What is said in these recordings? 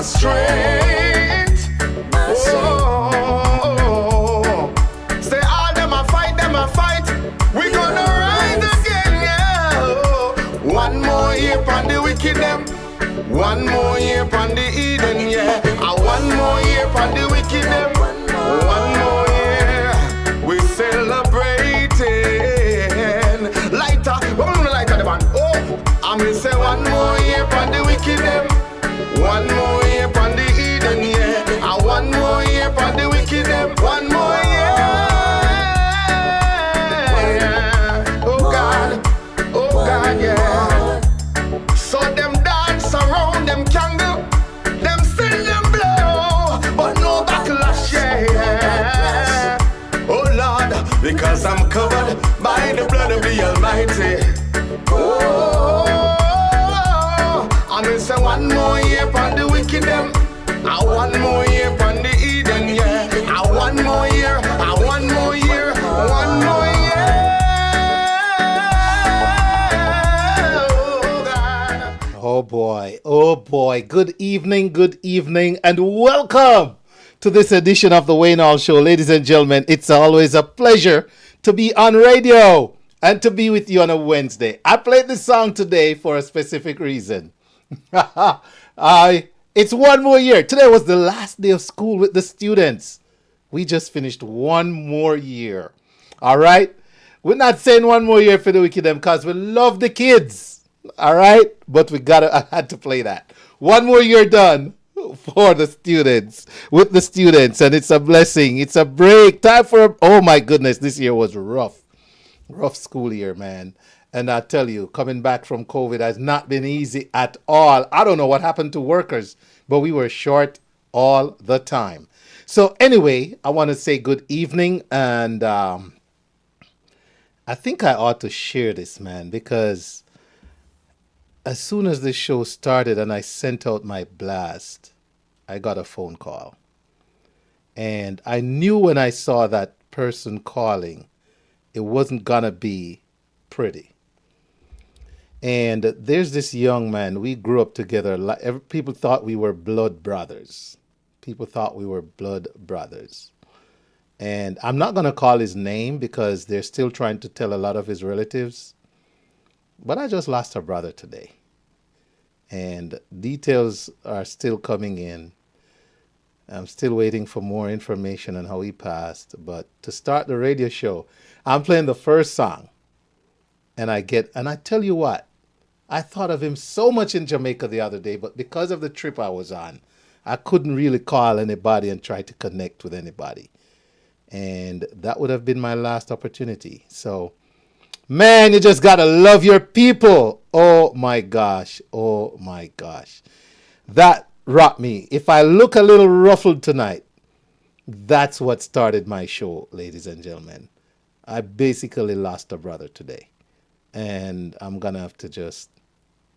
strength. wicked them. One more year on the Eden, yeah. And one more year on the wicked them. One more year. Oh God, yeah. So them dance around them candle, them sing them blow, but no backlash, yeah. Oh Lord, because I'm covered by the blood of the Almighty. Oh, I'm gonna say one more year on the wicked them, and one more year on the Eden, yeah. And one more year, and one more year, one more year. Oh boy, good evening, and welcome to this edition of the Wayne Hall Show. Ladies and gentlemen, it's always a pleasure to be on radio and to be with you on a Wednesday. I played this song today for a specific reason. It's one more year. Today was the last day of school with the students. We just finished one more year. All right? We're not saying one more year for the wicked them because we love the kids. All right? But I had to play that. One more year done for the students, with the students, and it's a blessing. It's a break. Time for, oh my goodness, this year was rough. Rough school year, man. And I tell you, coming back from COVID has not been easy at all. I don't know what happened to workers, but we were short all the time. So anyway, I want to say good evening, and I think I ought to share this, man, because as soon as the show started and I sent out my blast, I got a phone call. And I knew when I saw that person calling, it wasn't going to be pretty. And there's this young man. We grew up together. People thought we were blood brothers. And I'm not going to call his name because they're still trying to tell a lot of his relatives. But I just lost a brother today. And details are still coming in. I'm still waiting for more information on how he passed. But to start the radio show, I'm playing the first song. And I tell you what, I thought of him so much in Jamaica the other day, but because of the trip I was on, I couldn't really call anybody and try to connect with anybody. And that would have been my last opportunity. So, man, you just got to love your people. Oh, my gosh. That rocked me. If I look a little ruffled tonight, that's what started my show, ladies and gentlemen. I basically lost a brother today. And I'm going to have to just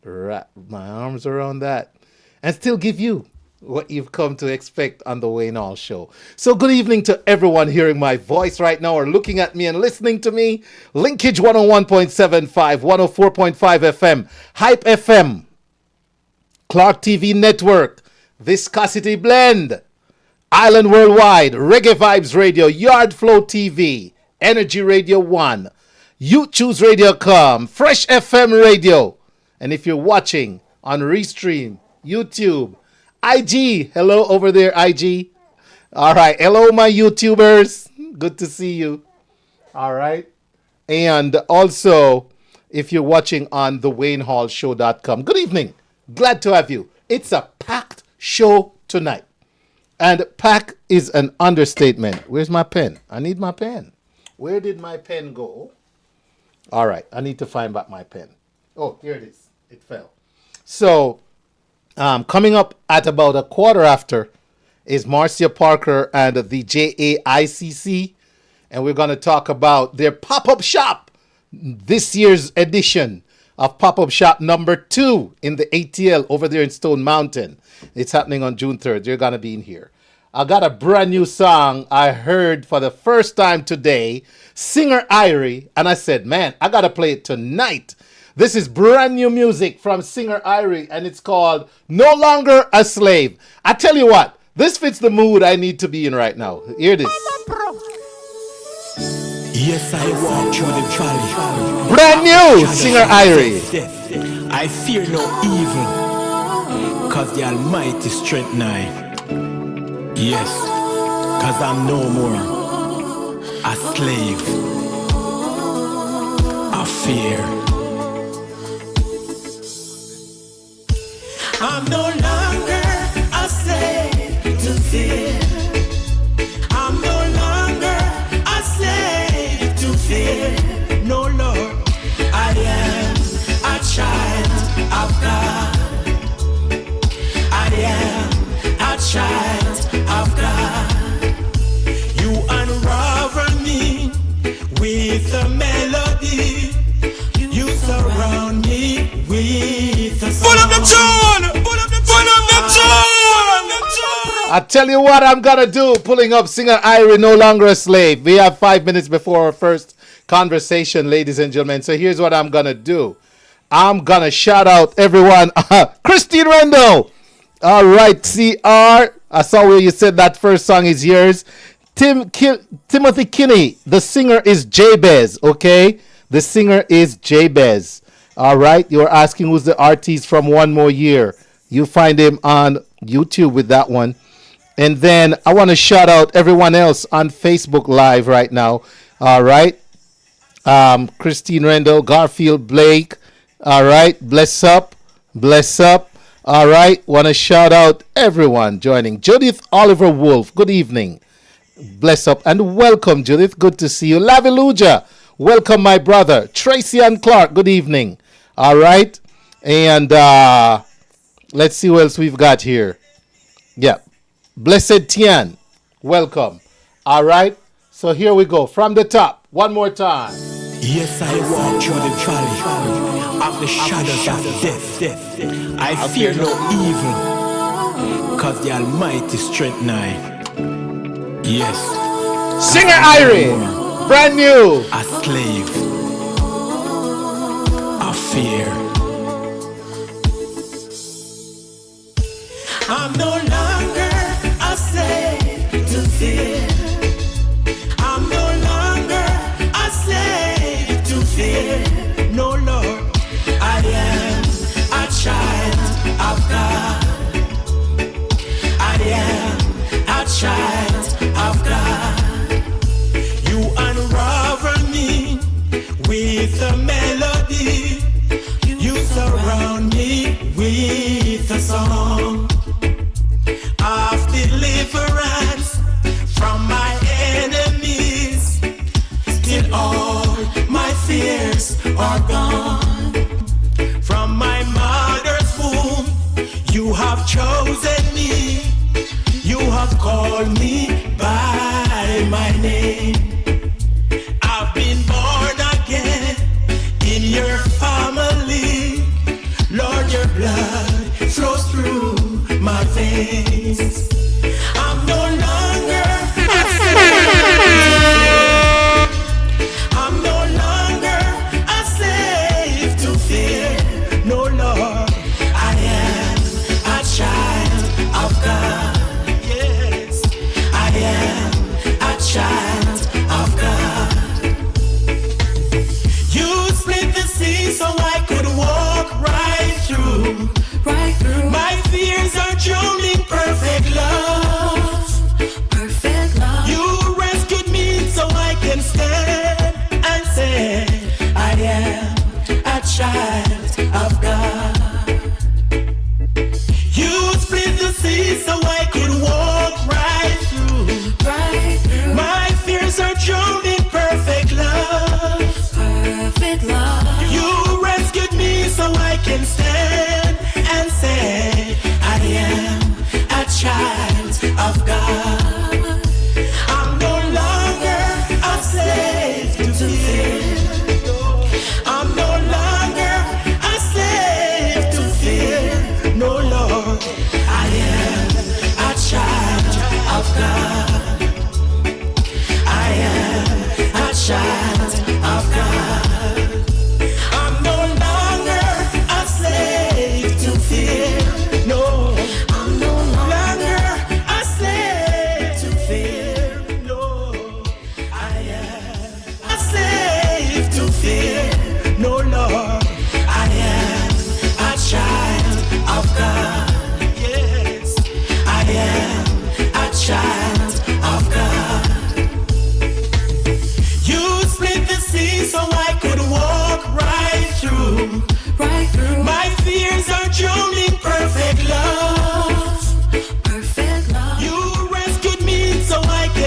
wrap my arms around that and still give you what you've come to expect on the Wayne Hall Show. So good evening to everyone hearing my voice right now or looking at me and listening to me. Linkage 101.75, 104.5 FM, HypeFM, Clark TV Network, Viscosity Blend, Island Worldwide, Reggae Vibes Radio, Yard Flow TV, Energy Radio 1, YouChooseRadio.com, Fresh FM Radio, and if you're watching on Restream, YouTube, IG, hello over there, IG. All right, hello, my YouTubers. Good to see you. All right. And also, if you're watching on the WayneHallShow.com, good evening. Glad to have you. It's a packed show tonight. And pack is an understatement. Where's my pen? I need my pen. Where did my pen go? All right, I need to find back my pen. Oh, here it is. It fell. So, coming up at about a quarter after is Marcia Parker and the JAICC. And we're going to talk about their pop-up shop. This year's edition of pop-up shop number 2 in the ATL over there in Stone Mountain. It's happening on June 3rd. You're going to be in here. I got a brand new song I heard for the first time today. Singer Irie. And I said, man, I got to play it tonight. This is brand new music from Singer Irie, and it's called No Longer a Slave. I tell you what, this fits the mood I need to be in right now. Hear this. Yes, I walk through the valley. Brand new, Singer Irie. I fear no evil, cause the Almighty strength nigh. Yes, cause I'm no more a slave. I fear. I'm no longer a slave to fear. I'm no longer a slave to fear. No, Lord, I am a child of God. I am a child of God. You unravel me with a melody. You surround me with a song. Pull up the tune! Pull up the tune! I tell you what I'm gonna do. Pulling up singer Irie, no longer a slave. We have 5 minutes before our first conversation, ladies and gentlemen. So here's what I'm gonna do. I'm gonna shout out everyone. Christine Rendell. All right, CR. I saw where you said that first song is yours. Timothy Kinney. The singer is Jabez. Okay, the singer is Jabez. All right, you were asking who's the artist from One More Year. You find him on YouTube with that one. And then I want to shout out everyone else on Facebook Live right now. All right. Christine Rendell, Garfield Blake. All right. Bless up. Bless up. All right. Want to shout out everyone joining. Judith Oliver Wolf. Good evening. Bless up and welcome, Judith. Good to see you. Laviluja. Welcome, my brother. Tracy and Clark. Good evening. All right. And let's see what else we've got here. Yeah. Blessed Tian, welcome. All right, so here we go from the top one more time. Yes, I walk through the valley of the shadows of death. I fear no evil, cause the Almighty strength nigh. Yes, singer Irie, brand new. A slave of fear. I'm no longer a slave to fear. I'm no longer a slave to fear. No, Lord, I am a child of God. I am a child of God. You unravel me with a melody. You surround me with a song of deliverance from my enemies, till all my fears are gone. From my mother's womb, you have chosen me. You have called me by my name. I've been born again in your family. Lord, your blood flows through my veins. I'm no longer a slave. I'm no longer a slave to fear. No, Lord, I am a child of God. Yes, I am a child of God. You split the sea so I could walk right through. My fears are drowned in perfect love. Perfect love. You rescued me so I can stand and say, I am a child of God. You split the sea so I could walk right through. Right through. My fears are drowned in perfect love. Perfect love. You rescued me so I can stand and say, I am a child of God. I'm no longer a slave to fear. I'm no longer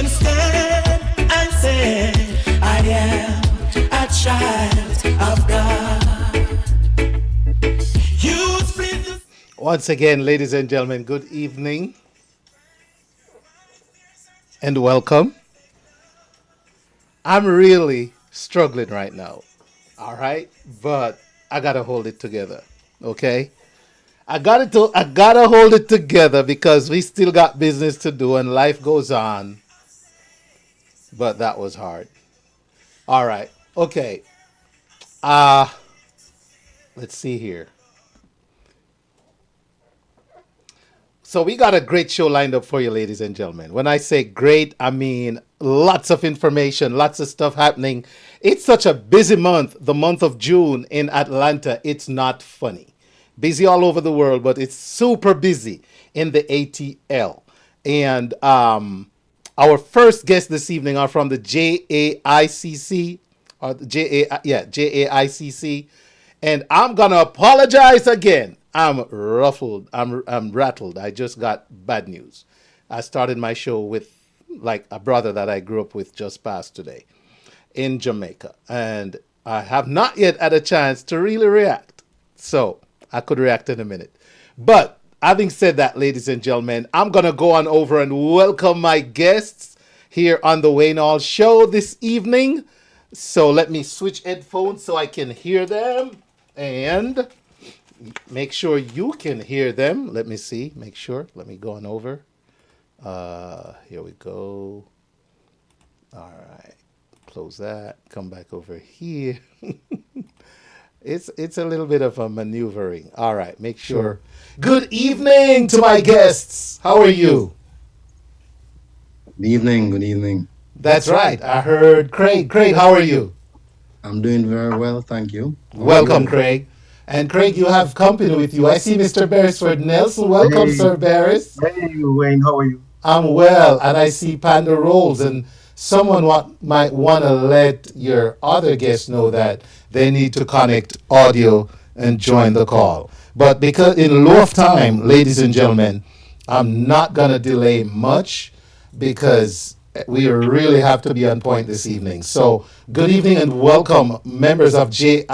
can stand and say, I am a child of God. You split the... Once again, ladies and gentlemen, good evening and welcome. I'm really struggling right now, all right? But I gotta hold it together, okay? I gotta hold it together because we still got business to do and life goes on. But that was hard. All right, okay. Let's see here. So we got a great show lined up for you, ladies and gentlemen. When I say great, I mean lots of information, lots of stuff happening. It's such a busy month, the month of June in Atlanta. It's not funny. Busy all over the world, but it's super busy in the ATL. And our first guests this evening are from the JAICC, or the JAICC. And I'm gonna apologize again. I'm ruffled. I'm rattled. I just got bad news. I started my show with like a brother that I grew up with just passed today in Jamaica. And I have not yet had a chance to really react. So I could react in a minute. But having said that, ladies and gentlemen, I'm going to go on over and welcome my guests here on the Wayne Hall Show this evening. So let me switch headphones so I can hear them and make sure you can hear them. Let me see. Make sure. Let me go on over. Here we go. All right. Close that. Come back over here. It's a little bit of a maneuvering. All right, make sure. Good evening to my guests. How are you? Good evening, good evening. That's right. I heard Craig. Craig, how are you? I'm doing very well, thank you. Welcome, Craig. And Craig, you have company with you. I see Mr. Beresford Nelson. Welcome, Sir Beres. Hey, Wayne, how are you? I'm well, and I see Panda Rolls, and someone might want to let your other guests know that they need to connect audio and join the call. But because in lieu of time, ladies and gentlemen, I'm not going to delay much because we really have to be on point this evening. So good evening and welcome, members of JAICC.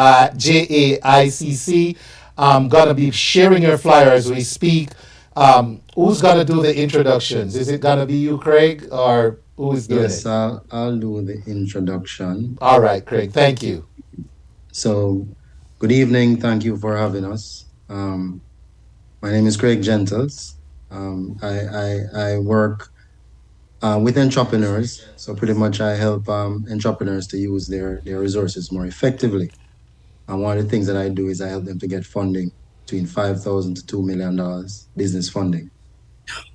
I'm going to be sharing your flyer as we speak. Who's going to do the introductions? Is it going to be you, Craig, or who is doing it? Yes, I'll do the introduction. All right, Craig, thank you. So, good evening, thank you for having us. My name is Craig Gentles. I work with entrepreneurs, so pretty much I help entrepreneurs to use their resources more effectively. And one of the things that I do is I help them to get funding between $5,000 to $2 million business funding.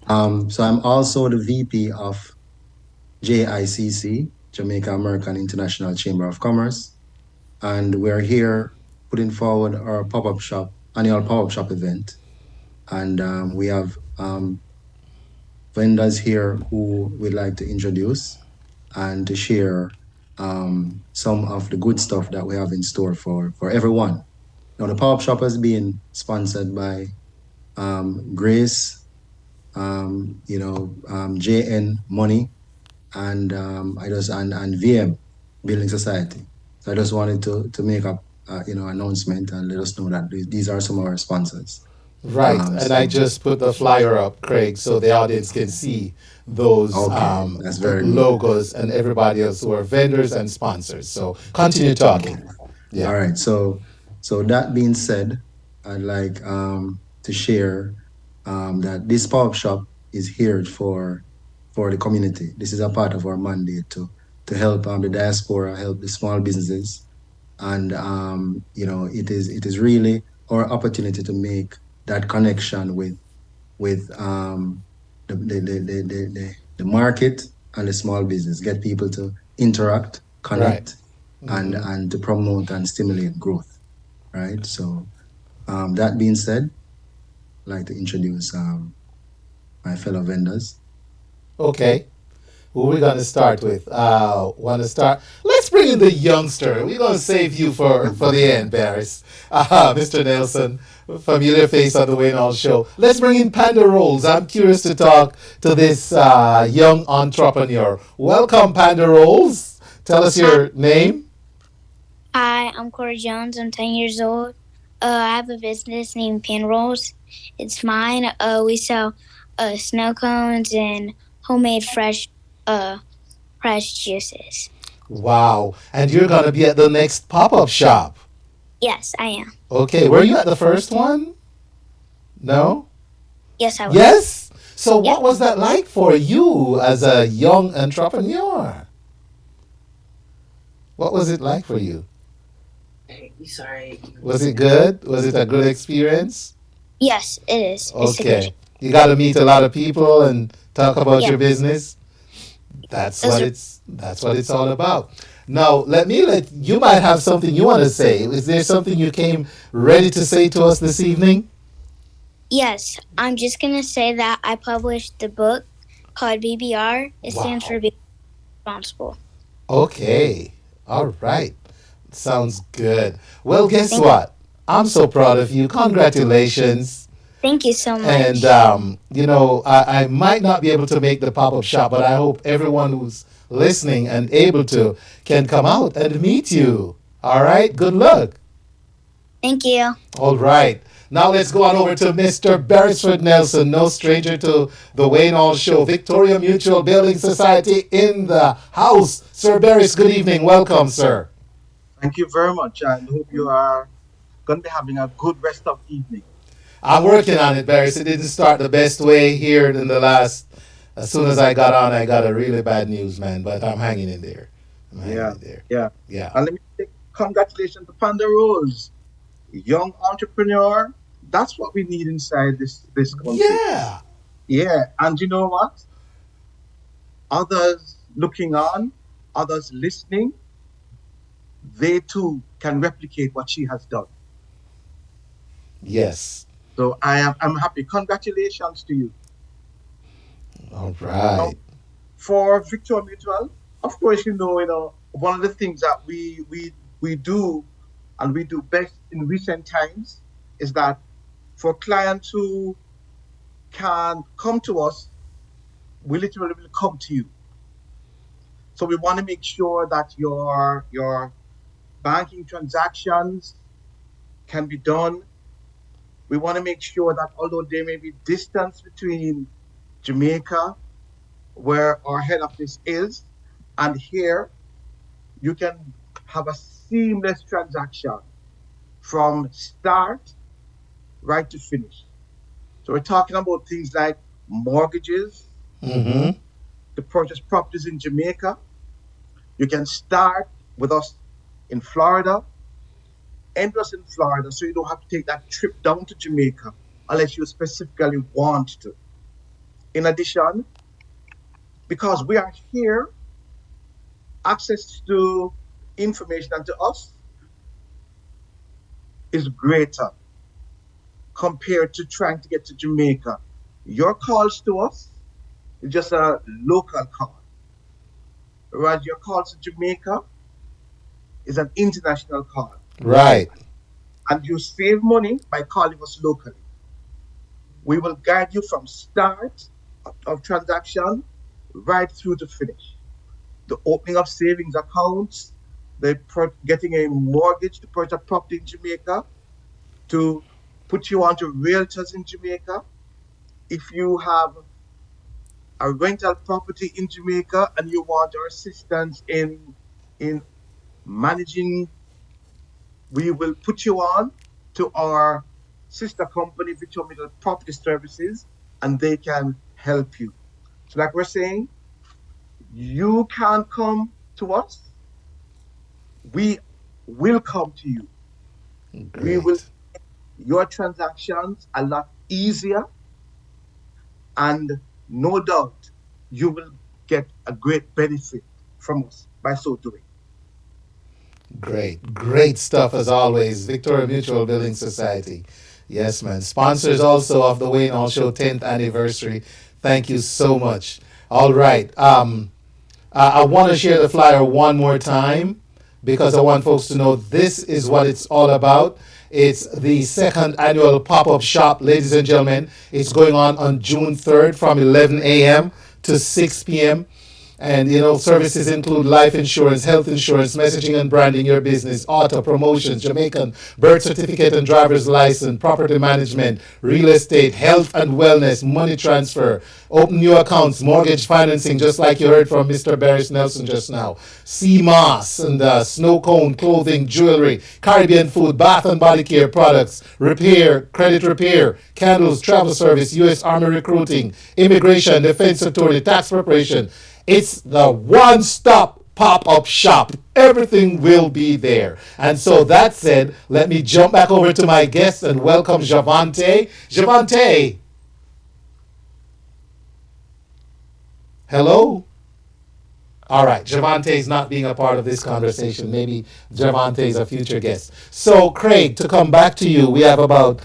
So I'm also the VP of JAICC, Jamaica American International Chamber of Commerce, and we're here putting forward our annual pop-up shop event. And we have vendors here who we'd like to introduce and to share some of the good stuff that we have in store for everyone. Now, the pop-up shop is being sponsored by Grace, JN Money, and VM Building Society. So I just wanted to make up announcement and let us know that these are some of our sponsors. Right, and I just put the flyer up, Craig, so the audience can see those that's very logos and everybody else who are vendors and sponsors. So continue talking. Yeah. All right. So that being said, I'd like to share that this pop-up shop is here for the community. This is a part of our mandate to help the diaspora, help the small businesses, and it is really our opportunity to make that connection with the market and the small business, get people to interact, connect, right. and to promote and stimulate growth, right? So that being said, I'd like to introduce my fellow vendors. Okay. Who are we going to start with? Want to start? Let's bring in the youngster. We're going to save you for the end, Barris. Mr. Nelson, familiar face on the Wayne Hall Show. Let's bring in Panda Rolls. I'm curious to talk to this young entrepreneur. Welcome, Panda Rolls. Tell us your name. Hi, I'm Corey Jones. I'm 10 years old. I have a business named Pan Rolls. It's mine. We sell snow cones and homemade fresh juices. Wow. And you're going to be at the next pop-up shop. Yes, I am. Okay. Were you at the first one? No? Yes, I was. Yes? So what Yep. was that like for you as a young entrepreneur? What was it like for you? Sorry. Was it good? Was it a good experience? Yes, it is. It's a Okay. good. You got to meet a lot of people and talk about Yeah. your business. That's Those what are- it's all about. Now, let you might have something you want to say. Is there something you came ready to say to us this evening? Yes, I'm just going to say that I published the book called BBR. It stands Wow. for Being Responsible. Okay. All right. Sounds good. Well, guess Thank- what? I'm so proud of you. Congratulations. Thank you so much. And, I might not be able to make the pop up shop, but I hope everyone who's listening and able to can come out and meet you. All right. Good luck. Thank you. All right. Now let's go on over to Mr. Beresford Nelson, no stranger to the Wayne Hall Show, Victoria Mutual Building Society in the house. Sir Beres, good evening. Welcome, sir. Thank you very much, and hope you are going to be having a good rest of evening. I'm working on it, Beres. It didn't start the best way here in the last. As soon as I got on, I got a really bad news, man. But I'm hanging in there. I'm hanging Yeah, in there. yeah. Yeah. And let me say congratulations to Panda Rose, young entrepreneur. That's what we need inside this country. Yeah. Yeah, and you know what? Others looking on, others listening, they too can replicate what she has done. Yes. So I'm happy. Congratulations to you. All right. For Victor Mutual, of course, one of the things that we do and we do best in recent times is that for clients who can come to us, we literally will come to you. So we want to make sure that your banking transactions can be done. We want to make sure that although there may be distance between Jamaica, where our head office is, and here, you can have a seamless transaction from start right to finish. So we're talking about things like mortgages, Mm-hmm. to purchase properties in Jamaica. You can start with us in Florida, end us in Florida, so you don't have to take that trip down to Jamaica unless you specifically want to. In addition, because we are here, access to information and to us is greater compared to trying to get to Jamaica. Your calls to us is just a local call, whereas your calls to Jamaica is an international call. Right. And you save money by calling us locally. We will guide you from start of transaction right through to finish. The opening of savings accounts, getting a mortgage to purchase property in Jamaica, to put you onto realtors in Jamaica. If you have a rental property in Jamaica and you want our assistance in managing, we will put you on to our sister company, Victoria Middle Property Services, and they can help you. So like we're saying, you can come to us. We will come to you. Great. We will make your transactions a lot easier, and no doubt you will get a great benefit from us by so doing. Great stuff as always. Victoria Mutual Building Society. Yes, man. Sponsors also of the Wayne Hall Show 10th anniversary. Thank you so much. All right. I want to share the flyer one more time because I want folks to know this is what it's all about. It's the second annual pop-up shop, ladies and gentlemen. It's going on June 3rd from 11 a.m. to 6 p.m. And, services include life insurance, health insurance, messaging and branding your business, auto promotions, Jamaican birth certificate and driver's license, property management, real estate, health and wellness, money transfer, open new accounts, mortgage financing, just like you heard from Mr. Barris Nelson just now, sea moss and snow cone, clothing, jewelry, Caribbean food, bath and body care products, repair, credit repair, candles, travel service, U.S. Army recruiting, immigration, defense attorney, tax preparation. It's the one-stop pop-up shop. Everything will be there. And so that said, let me jump back over to my guest and welcome Javante. Javante. Hello? All right, Javante is not being a part of this conversation. Maybe Javante is a future guest. So, Craig, to come back to you, we have about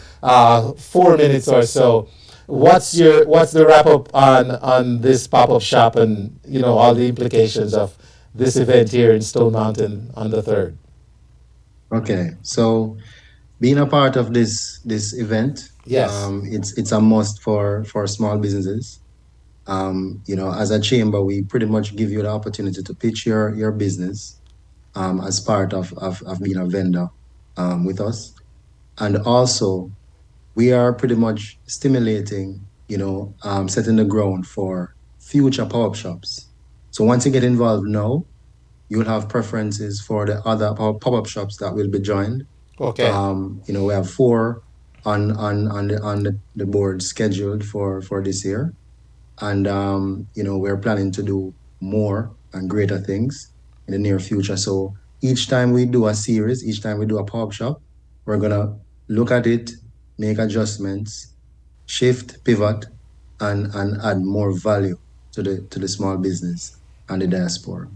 4 minutes or so. What's the wrap up on this pop-up shop and all the implications of this event here in Stone Mountain on the 3rd? Okay, so being a part of this event, yes, it's a must for small businesses. As a chamber, we pretty much give you the opportunity to pitch your business as part of being a vendor with us, and also we are pretty much stimulating, setting the ground for future pop-up shops. So once you get involved now, you'll have preferences for the other pop-up shops that will be joined. Okay. We have 4 on the board scheduled for this year, and we're planning to do more and greater things in the near future. So each time we do a series, each time we do a pop-up shop, we're gonna look at it, make adjustments, shift, pivot, and add more value to the small business and the diaspora.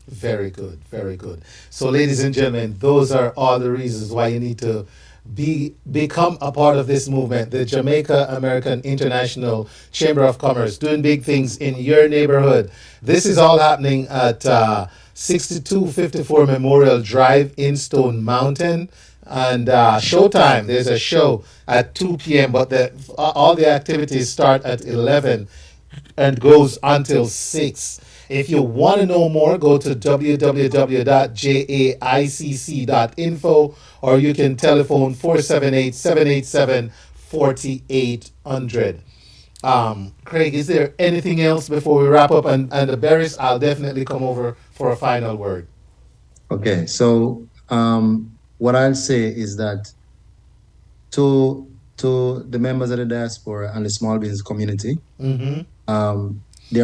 Very good, very good. So, ladies and gentlemen, those are all the reasons why you need to become a part of this movement. The Jamaica American International Chamber of Commerce, doing big things in your neighborhood. This is all happening at 6254 Memorial Drive in Stone Mountain. And showtime, there's a show at 2 p.m., but all the activities start at 11 and goes until 6. If you want to know more, go to www.jaicc.info, or you can telephone 478-787-4800. Craig, is there anything else before we wrap up? And the Barris, I'll definitely come over for a final word. Okay, so what I'll say is that to the members of the diaspora and the small business community, there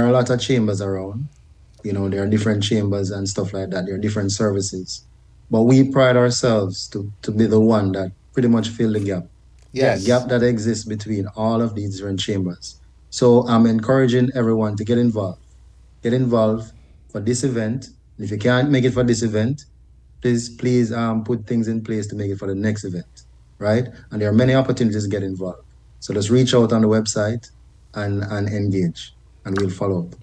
are a lot of chambers around. There are different chambers and stuff like that. There are different services. But we pride ourselves to be the one that pretty much fill the gap. Yes. The gap that exists between all of these different chambers. So I'm encouraging everyone to get involved. Get involved for this event. If you can't make it for this event, please put things in place to make it for the next event, right? And there are many opportunities to get involved. So just reach out on the website and engage, and we'll follow up.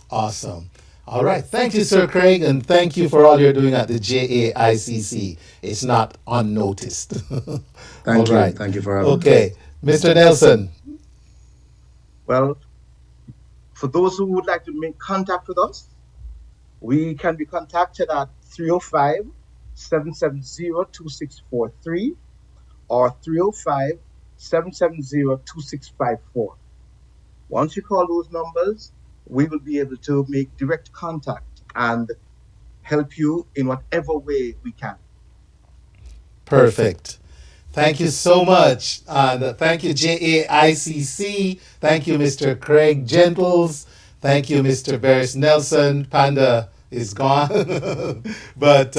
Awesome. All right. Thank you, Sir Craig, and thank you for all you're doing at the JAICC. It's not unnoticed. Thank you. Right. Thank you for having me. Okay. Mr. Nelson. Well, for those who would like to make contact with us, we can be contacted at 305-770-2643 or 305-770-2654. Once you call those numbers, we will be able to make direct contact and help you in whatever way we can. Perfect. Thank you so much. Thank you, JAICC. Thank you, Mr. Craig Gentles. Thank you, Mr. Barris Nelson. Panda is gone. But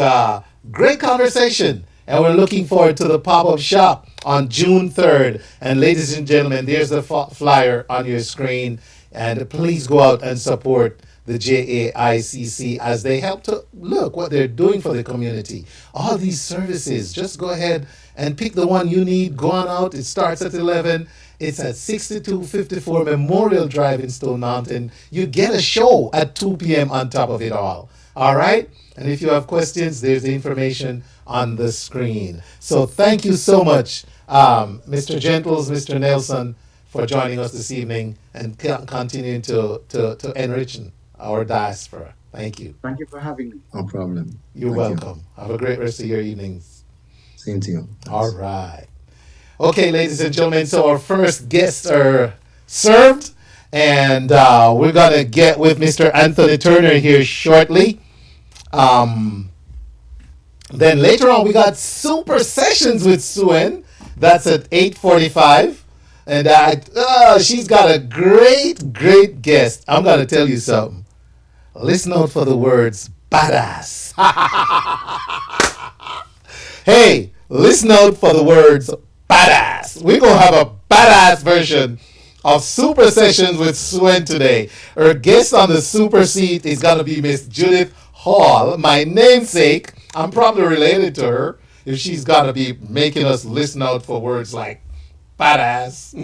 great conversation. And we're looking forward to the pop-up shop on June 3rd. And ladies and gentlemen, there's the flyer on your screen. And please go out and support the JAICC as they help to look what they're doing for the community. All these services, just go ahead and pick the one you need. Go on out. It starts at 11. It's at 6254 Memorial Drive in Stone Mountain. You get a show at 2 p.m. on top of it all. All right? And if you have questions, there's the information on the screen. So thank you so much, Mr. Gentles, Mr. Nelson, for joining us this evening and continuing to enrich our diaspora. Thank you. Thank you for having me. No problem. You're Thank welcome. Have a great rest of your evenings. Same to you. All right. Okay, ladies and gentlemen, so our first guests are served, and we're going to get with Mr. Anthony Turner here shortly. Then later on, we got Super Sessions with Suen. That's at 8:45. And she's got a great guest. I'm going to tell you something. Listen out for the words badass. Hey, listen out for the words badass. We're going to have a badass version of Super Sessions with Suen today. Her guest on the Super Seat is going to be Miss Judith Hall, my namesake. I'm probably related to her if she's going to be making us listen out for words like badass.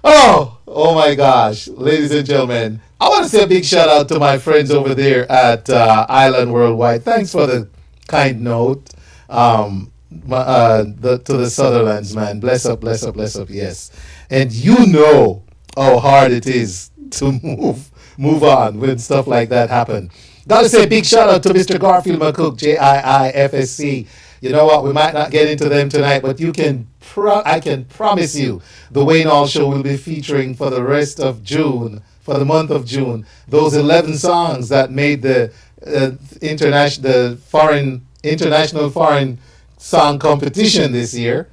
oh my gosh, ladies and gentlemen, I want to say a big shout out to my friends over there at Island Worldwide. Thanks for the kind note. To the Sutherlands, man. Bless up, yes. And you know how hard it is to move on when stuff like that happen. Gotta say a big shout out to Mr. Garfield McCook, JIIFSC. You know what? We might not get into them tonight, but I can promise you the Wayne Hall Show will be featuring for the rest of June, for the month of June, those 11 songs that made the international foreign song competition this year.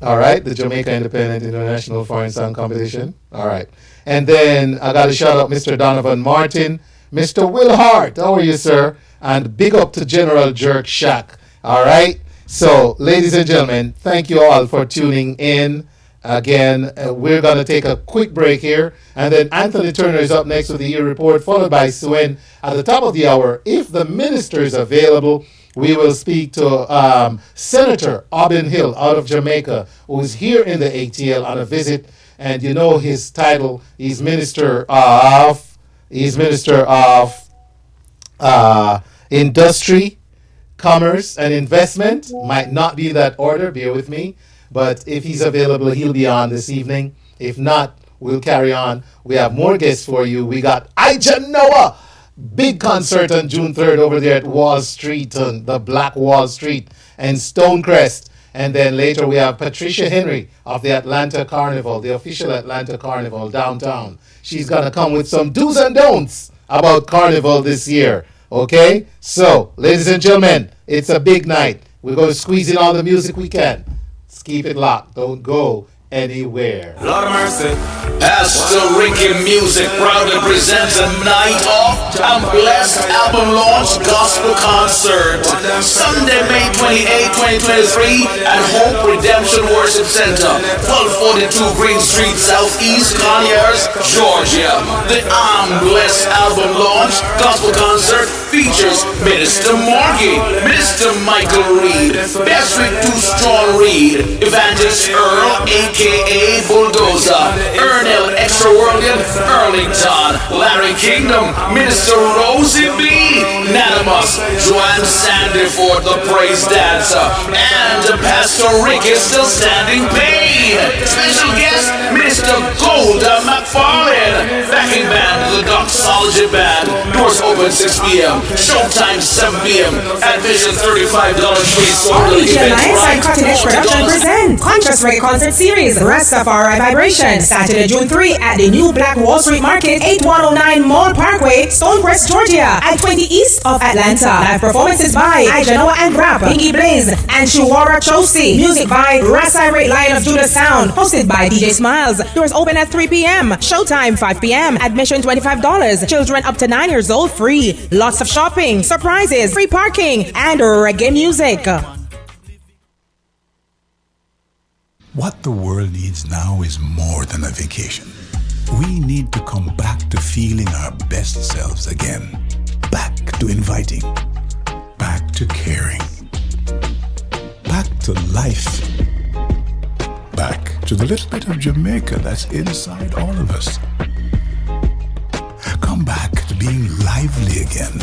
All right, the Jamaica Independent International Foreign Song Competition. All right. And then I got to shout out Mr. Donovan Martin, Mr. Will Hart. How are you, sir? And big up to General Jerk Shack. All right. So, ladies and gentlemen, thank you all for tuning in. Again, we're going to take a quick break here. And then Anthony Turner is up next with the Year Report, followed by Suen at the top of the hour. If the minister is available, we will speak to Senator Aubyn Hill out of Jamaica, who is here in the ATL on a visit. And you know his title. He's Minister of Industry, Commerce, and Investment. Might not be that order, bear with me. But if he's available, he'll be on this evening. If not, we'll carry on. We have more guests for you. We got Ijahknowah. Big concert on June 3rd over there at Wall Street, on the Black Wall Street, and Stonecrest. And then later we have Patricia Henry of the Atlanta Carnival, the official Atlanta Carnival downtown. She's going to come with some do's and don'ts about Carnival this year. Okay? So, ladies and gentlemen, it's a big night. We're going to squeeze in all the music we can. Let's keep it locked. Don't go anywhere. Lord of mercy. Pastor Ricky Music proudly presents a night of and blessed album launch gospel concert. Sunday, May 28, 2023 at Hope Redemption Worship Center, 1242 Green Street, Southeast Conyers, Georgia. The I'm Blessed album launch gospel concert features Minister Morgie, Minister Michael Reed, Patrick Too Strong Reed, Evangelist Earl, a.k.a. Bulldozer, Ernell Extraworldian, Earlington, Larry Kingdom, Minister Rosie B, Nanamus, Joanne Sandyford, the Praise Dancer, and Pastor Rick is still standing pain. Special guest, Minister Golda McFarlane, backing band, the Doxology Band. Doors open 6 p.m., showtime 7 p.m. Admission $35 free. So and Cutting Edge Production present Conscious Reggae Concert Series Rastafari Vibration, Saturday, June 3 at the new Black Wall Street Market, 8109 Mall Parkway, Stonecrest, Georgia, at 20 east of Atlanta. Live performances by Ijahknowah and Binghi Blaze and Shuwara Chosi. Music by Rasai Lion of Judah Sound, hosted by DJ Smiles. Doors open at 3 p.m. Showtime 5 p.m. Admission $25. Children up to 9 years old free. Lots of shopping, surprises, free parking, and reggae music. What the world needs now is more than a vacation. We need to come back to feeling our best selves again. Back to inviting. Back to caring. Back to life. Back to the little bit of Jamaica that's inside all of us. Come back to being lively again.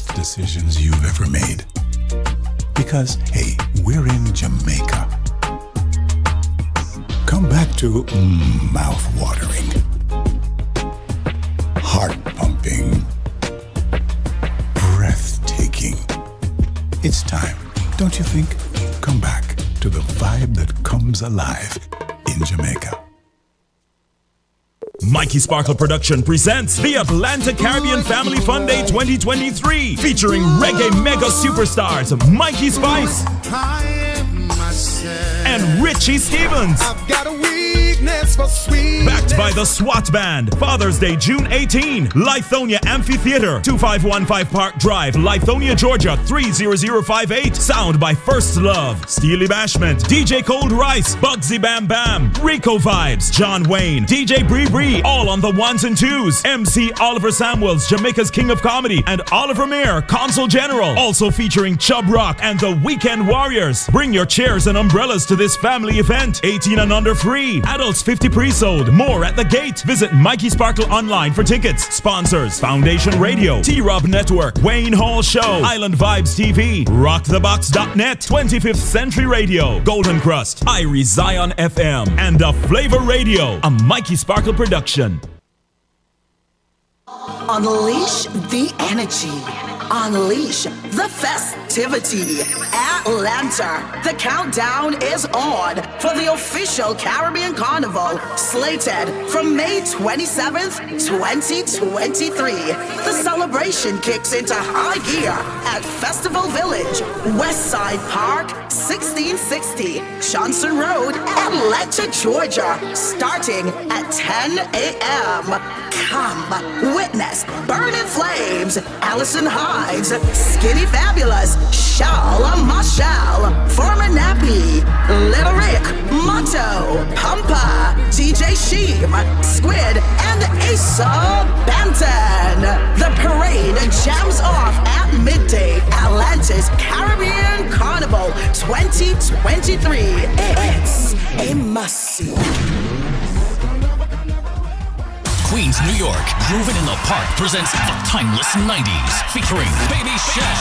best decisions you've ever made. Because, hey, we're in Jamaica. Come back to mouth-watering, heart-pumping, breathtaking. It's time, don't you think? Come back to the vibe that comes alive in Jamaica. Mikey Sparkle Production presents the Atlanta Caribbean Family Fun Day 2023, featuring reggae mega superstars Mikey Spice and Richie Stevens. I've got a weakness for sweet. Backed by the SWAT Band. Father's Day, June 18. Lithonia Amphitheater, 2515 Park Drive, Lithonia, Georgia, 30058. Sound by First Love, Steely Bashment, DJ Cold Rice, Bugsy Bam Bam, Rico Vibes, John Wayne, DJ Bree Bree, all on the ones and twos. MC Oliver Samuels, Jamaica's King of Comedy, and Oliver Mayer, Consul General. Also featuring Chub Rock and the Weekend Warriors. Bring your chairs and umbrellas to this family event. 18 and under free. Adults 50 pre-sold. More at the gate. Visit Mikey Sparkle online for tickets. Sponsors: Foundation Radio, T-Rob Network, Wayne Hall Show, Island Vibes TV, RockTheBox.net, 25th Century Radio, Golden Crust, Irie Zion FM, and The Flavor Radio, a Mikey Sparkle production. Unleash the energy. Unleash the festivity. Atlanta. The countdown is on for the official Caribbean Carnival, slated from May 27th, 2023. The celebration kicks into high gear at Festival Village, Westside Park, 1660 Johnson Road, Atlanta, Georgia, starting at 10 a.m. Come witness Burning Flames, Allison Hides, Skinny Fabulous, Shal Marshall, Foreman Nappy, Little Rick, Motto, Pumpa, DJ Sheem, Squid, and Asa Banton. The parade jams off at midday. Atlanta's Caribbean Carnival 2023. It's a must-see. Queens, New York, Groovin' in the Park presents the Timeless 90s, featuring Baby Chef,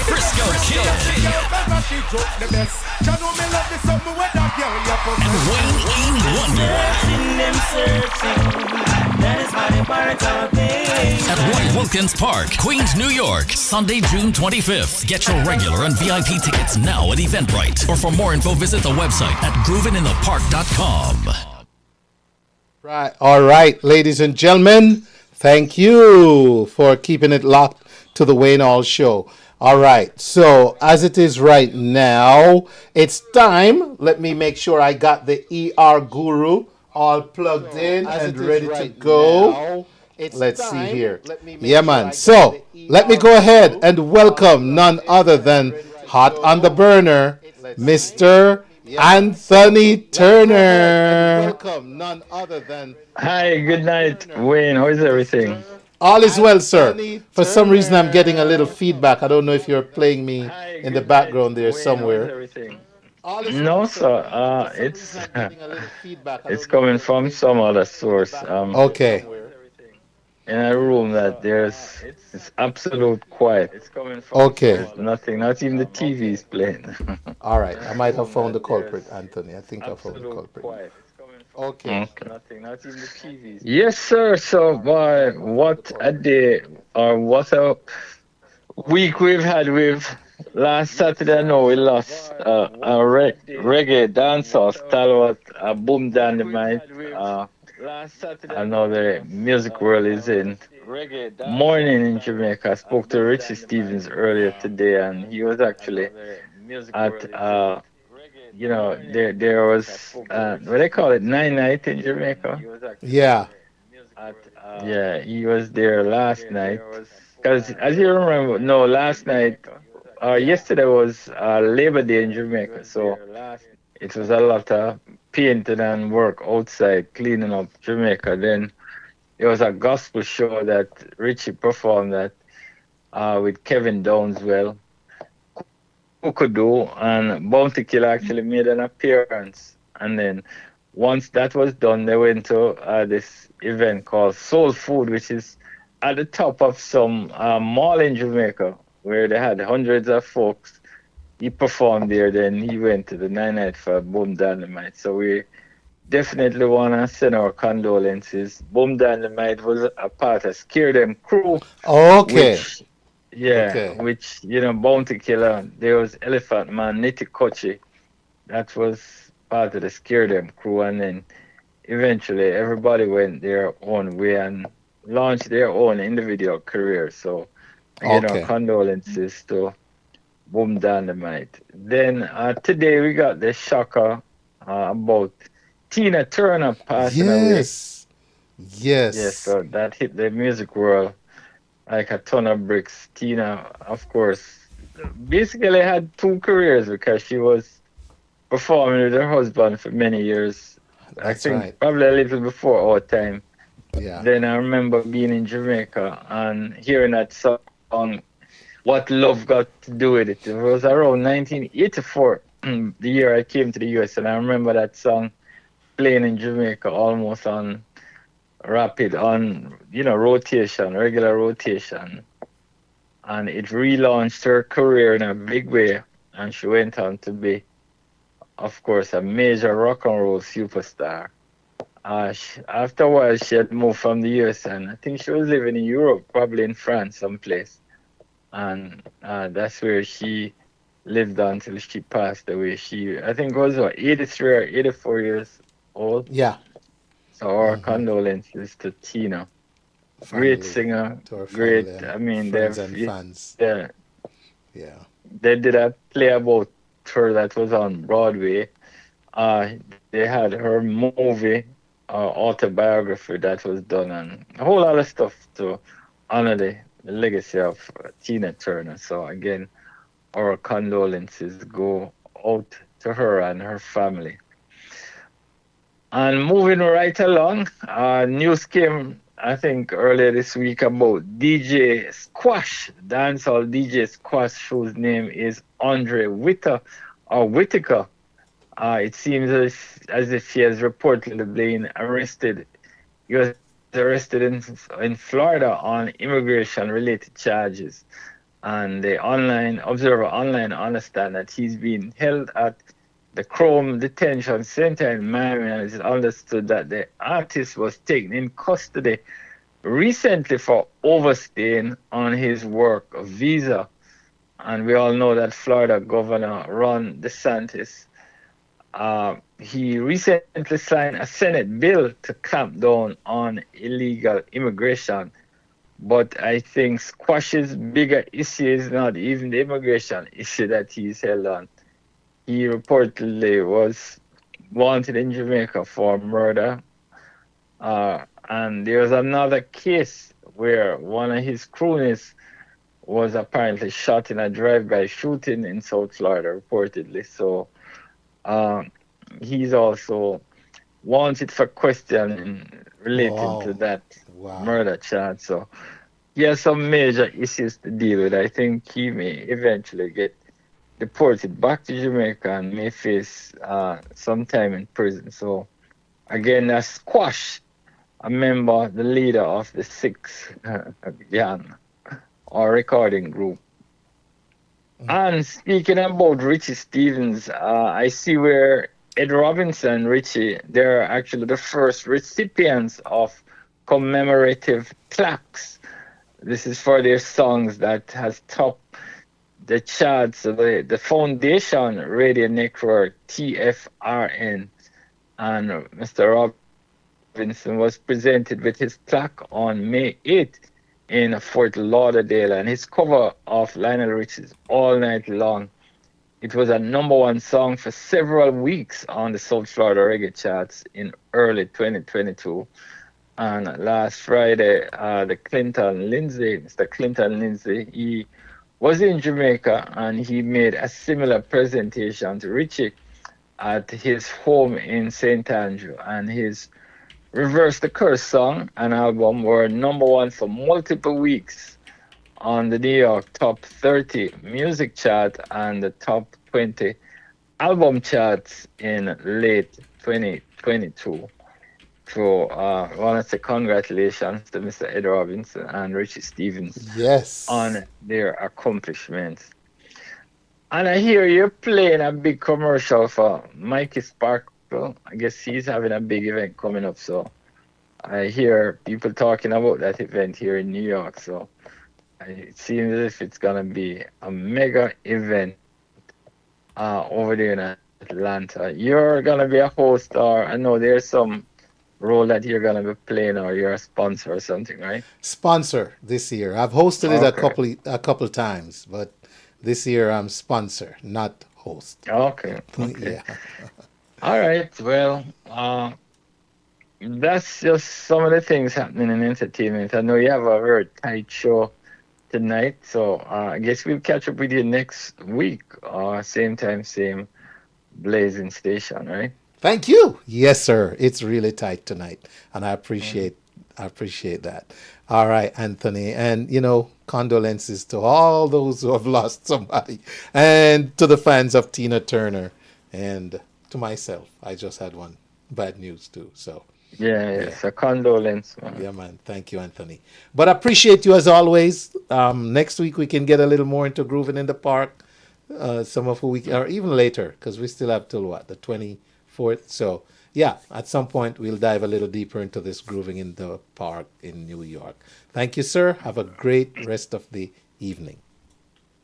Frisco Kid, and Wayne E. Wonder. At Roy Wilkins Park, Queens, New York, Sunday, June 25th. Get your regular and VIP tickets now at Eventbrite. Or for more info, visit the website at groovinginthepark.com. Right. All right, ladies and gentlemen, thank you for keeping it locked to the Wayne Hall Show. All right, so as it is right now, it's time. Let me make sure I got the ER Guru all plugged in and ready to go. Let's see here. Yeah, man. So let me go ahead and welcome none other than hot on the burner, Mr. Anthony Turner. Welcome none other than. Hi, good night, Wayne. How is everything? All is well, sir. For some reason, I'm getting a little feedback. I don't know if you're playing me in the background there somewhere. No, sir. It's coming from some other source. Okay. In a room that it's absolute quiet. It's coming from okay. Nothing, not even the TV is playing. All right, I might have found the culprit, Anthony. I think I found the culprit. Quiet. Okay. Nothing, not even the TV. Yes, sir. So, boy, what a day, or what a week we've had with. Last Saturday, I know we lost a reggae dancehall style, a boom dynamite. I know the music world is in mourning in Jamaica. I spoke to Richie Stevens earlier today, and he was actually at, there was, what they call it, 9-night in Jamaica? Yeah. Yeah, he was there last night. Because as you remember, no, last night, yesterday was Labor Day in Jamaica, so it was a lot of painting and work outside, cleaning up Jamaica. Then there was a gospel show that Richie performed that with Kevin Downswell, Kukudu, and Bounty Killer actually made an appearance. And then once that was done, they went to this event called Soul Food, which is at the top of some mall in Jamaica, where they had hundreds of folks. He performed there, then he went to the night for Boom Dynamite. So we definitely want to send our condolences. Boom Dynamite was a part of Scare Them crew. Okay. Which, Bounty Killer, there was Elephant Man, Nitty Kochi. That was part of the Scare Them crew. And then eventually everybody went their own way and launched their own individual career. So, again, our condolences to Boom Dynamite. Then today we got the shocker about Tina Turner passing away. Yes. So that hit the music world like a ton of bricks. Tina, of course, basically had two careers because she was performing with her husband for many years. I think probably a little before our time. Yeah. Then I remember being in Jamaica and hearing that song, What Love Got to Do With It. It was around 1984, the year I came to the US, and I remember that song playing in Jamaica almost on rapid, rotation, regular rotation. And it relaunched her career in a big way, and she went on to be, of course, a major rock and roll superstar. After a while, she had moved from the US, and I think she was living in Europe, probably in France, someplace. And that's where she lived until she passed away. She, I think, was 83 or 84 years old. Yeah. So our condolences to Tina. Great singer, great. I mean, friends and fans. Yeah. They did a play about her that was on Broadway. They had her movie, autobiography that was done, and a whole lot of stuff to honor the legacy of Tina Turner. So again, our condolences go out to her and her family. And moving right along, news came, I think, earlier this week about DJ Squash, dancehall DJ Squash, whose name is Andre Whitaker. It seems as if he has reportedly been arrested. He was arrested in Florida on immigration-related charges. And the Observer Online understand that he's being held at the Chrome Detention Center in Miami, and it's understood that the artist was taken in custody recently for overstaying on his work visa. And we all know that Florida Governor Ron DeSantis, he recently signed a Senate bill to clamp down on illegal immigration. But I think Squash's bigger issue is not even the immigration issue that he's held on. He reportedly was wanted in Jamaica for murder. And there was another case where one of his cronies was apparently shot in a drive-by shooting in South Florida, reportedly. So he's also wanted for questioning relating to that murder charge. So he has some major issues to deal with. I think he may eventually get deported back to Jamaica and may face some time in prison. So again, that's Squash, a member, the leader of the Six gang or recording group. And speaking about Richie Stevens, I see where Ed Robinson and Richie, they're actually the first recipients of commemorative plaques. This is for their songs that has topped the charts of the Foundation Radio Network, TFRN. And Mr. Robinson was presented with his plaque on May 8th in Fort Lauderdale, and his cover of Lionel Richie's All Night Long. It was a #1 song for several weeks on the South Florida reggae charts in early 2022. And last Friday, Mr. Clinton Lindsay, he was in Jamaica, and he made a similar presentation to Richie at his home in St. Andrew. And his Reverse the Curse song and album were #1 for multiple weeks on the New York Top 30 music chart and the Top 20 album charts in late 2022. 2022. So I want to say congratulations to Mr. Ed Robinson and Richie Stevens Yes. on their accomplishments. And I hear you're playing a big commercial for Mikey Sparkle. I guess he's having a big event coming up. So I hear people talking about that event here in New York. So it seems as if it's going to be a mega event over there in Atlanta. You're going to be a host, or I know there's some role that you're going to be playing, or you're a sponsor or something, right? Sponsor this year. I've hosted it a couple times, but this year I'm sponsor, not host. Okay. Yeah. All right. Well, that's just some of the things happening in entertainment. I know you have a very tight show tonight, so I guess we'll catch up with you next week, same time, same blazing station, right? Thank you. Yes, sir. It's really tight tonight, and I appreciate that. All right, Anthony, and condolences to all those who have lost somebody, and to the fans of Tina Turner, and to myself. I just had one bad news too. So yeah. So condolence, man. Yeah, man. Thank you, Anthony. But I appreciate you as always. Next week we can get a little more into grooving in the park. Some of who we or even later, because we still have till the 24th. So yeah, at some point we'll dive a little deeper into this grooving in the park in New York. Thank you, sir. Have a great rest of the evening.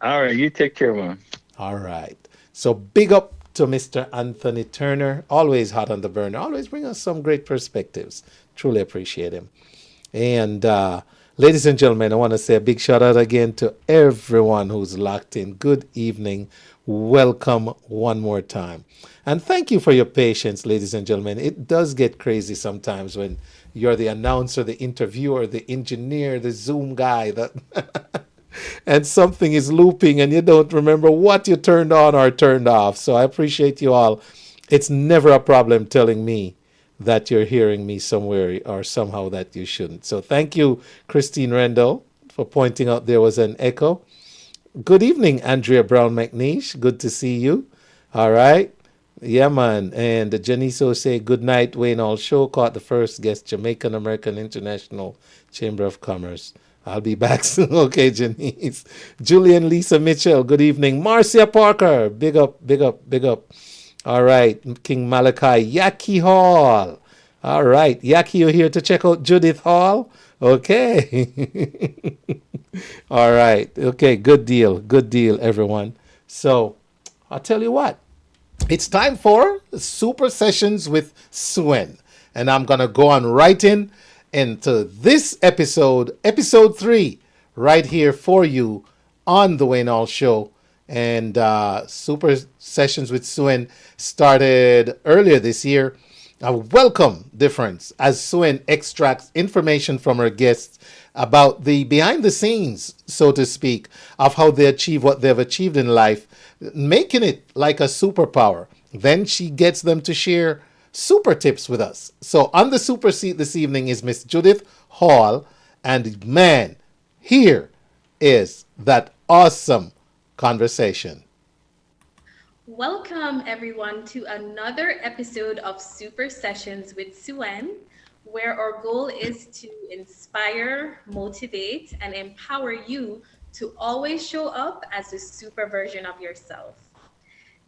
All right, you take care, man. All right. So big up to Mr. Anthony Turner, always hot on the burner, always bring us some great perspectives. Truly appreciate him. And ladies and gentlemen, I want to say a big shout out again to everyone who's locked in. Good evening. Welcome one more time. And thank you for your patience, ladies and gentlemen. It does get crazy sometimes when you're the announcer, the interviewer, the engineer, the Zoom guy, and something is looping and you don't remember what you turned on or turned off. So I appreciate you all. It's never a problem telling me that you're hearing me somewhere or somehow that you shouldn't. So thank you, Christine Rendell, for pointing out there was an echo. Good evening, Andrea Brown McNeish. Good to see you. All right. Yeah, man. And Janiso say, good night, Wayne All Show. Caught the first guest, Jamaican American International Chamber of Commerce. I'll be back soon. Okay, Janice. Julian Lisa Mitchell, good evening. Marcia Parker, big up, big up, big up. All right, King Malachi, Ijahknowah Hall. All right, Yaki, you're here to check out Judith Hall? Okay. All right. Okay, good deal, everyone. So I'll tell you what. It's time for Super Sessions with Suen. And I'm going to go on right into this episode 3, right here for you on the Wayne All Show. And Super Sessions with Suen started earlier this year. A welcome difference as Suen extracts information from her guests about the behind the scenes, so to speak, of how they achieve what they've achieved in life, making it like a superpower. Then she gets them to share super tips with us. So on the super seat this evening is Miss Judith Hall, and man, here is that awesome conversation. Welcome everyone to another episode of Super Sessions with Suen, where our goal is to inspire, motivate, and empower you to always show up as a super version of yourself.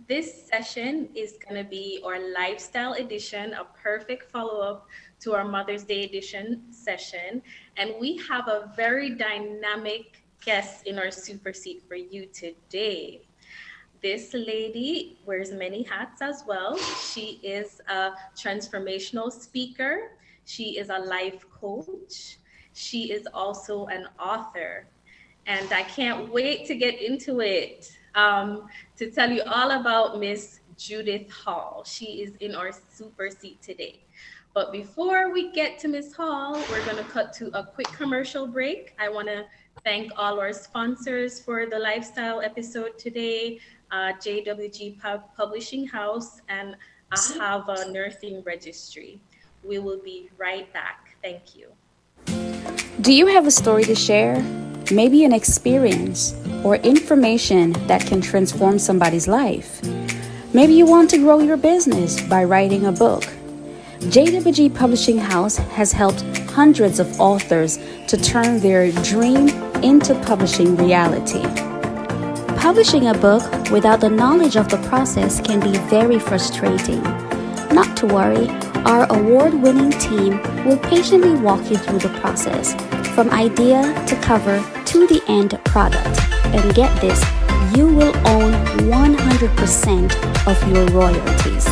This session is going to be our lifestyle edition, a perfect follow-up to our Mother's Day edition session. And we have a very dynamic guest in our super seat for you today. This lady wears many hats as well. She is a transformational speaker. She is a life coach. She is also an author. And I can't wait to get into it, to tell you all about Miss Judith Hall. She is in our super seat today. But before we get to Miss Hall, we're going to cut to a quick commercial break. I want to thank all our sponsors for the lifestyle episode today. JWG Publishing House and Ahava Nursing Registry. We will be right back. Thank you. Do you have a story to share? Maybe an experience or information that can transform somebody's life. Maybe you want to grow your business by writing a book. JWG Publishing House has helped hundreds of authors to turn their dream into publishing reality. Publishing a book without the knowledge of the process can be very frustrating. Not to worry, our award-winning team will patiently walk you through the process, from idea to cover to the end product. And get this, you will own 100% of your royalties.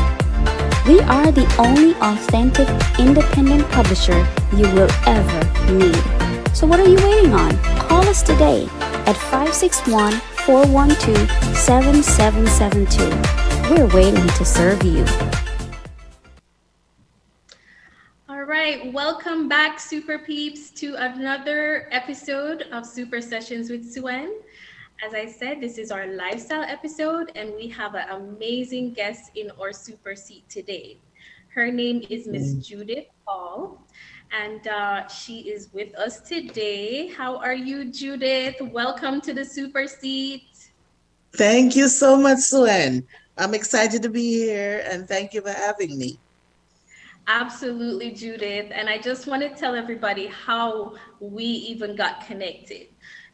We are the only authentic independent publisher you will ever need. So what are you waiting on? Call us today at 561-412-7772. We're waiting to serve you. All right, welcome back, Super Peeps, to another episode of Super Sessions with Suen. As I said, this is our lifestyle episode, and we have an amazing guest in our super seat today. Her name is Miss Judith Hall, and she is with us today. How are you, Judith? Welcome to the super seat. Thank you so much, Suen. I'm excited to be here, and thank you for having me. Absolutely, Judith. And I just want to tell everybody how we even got connected.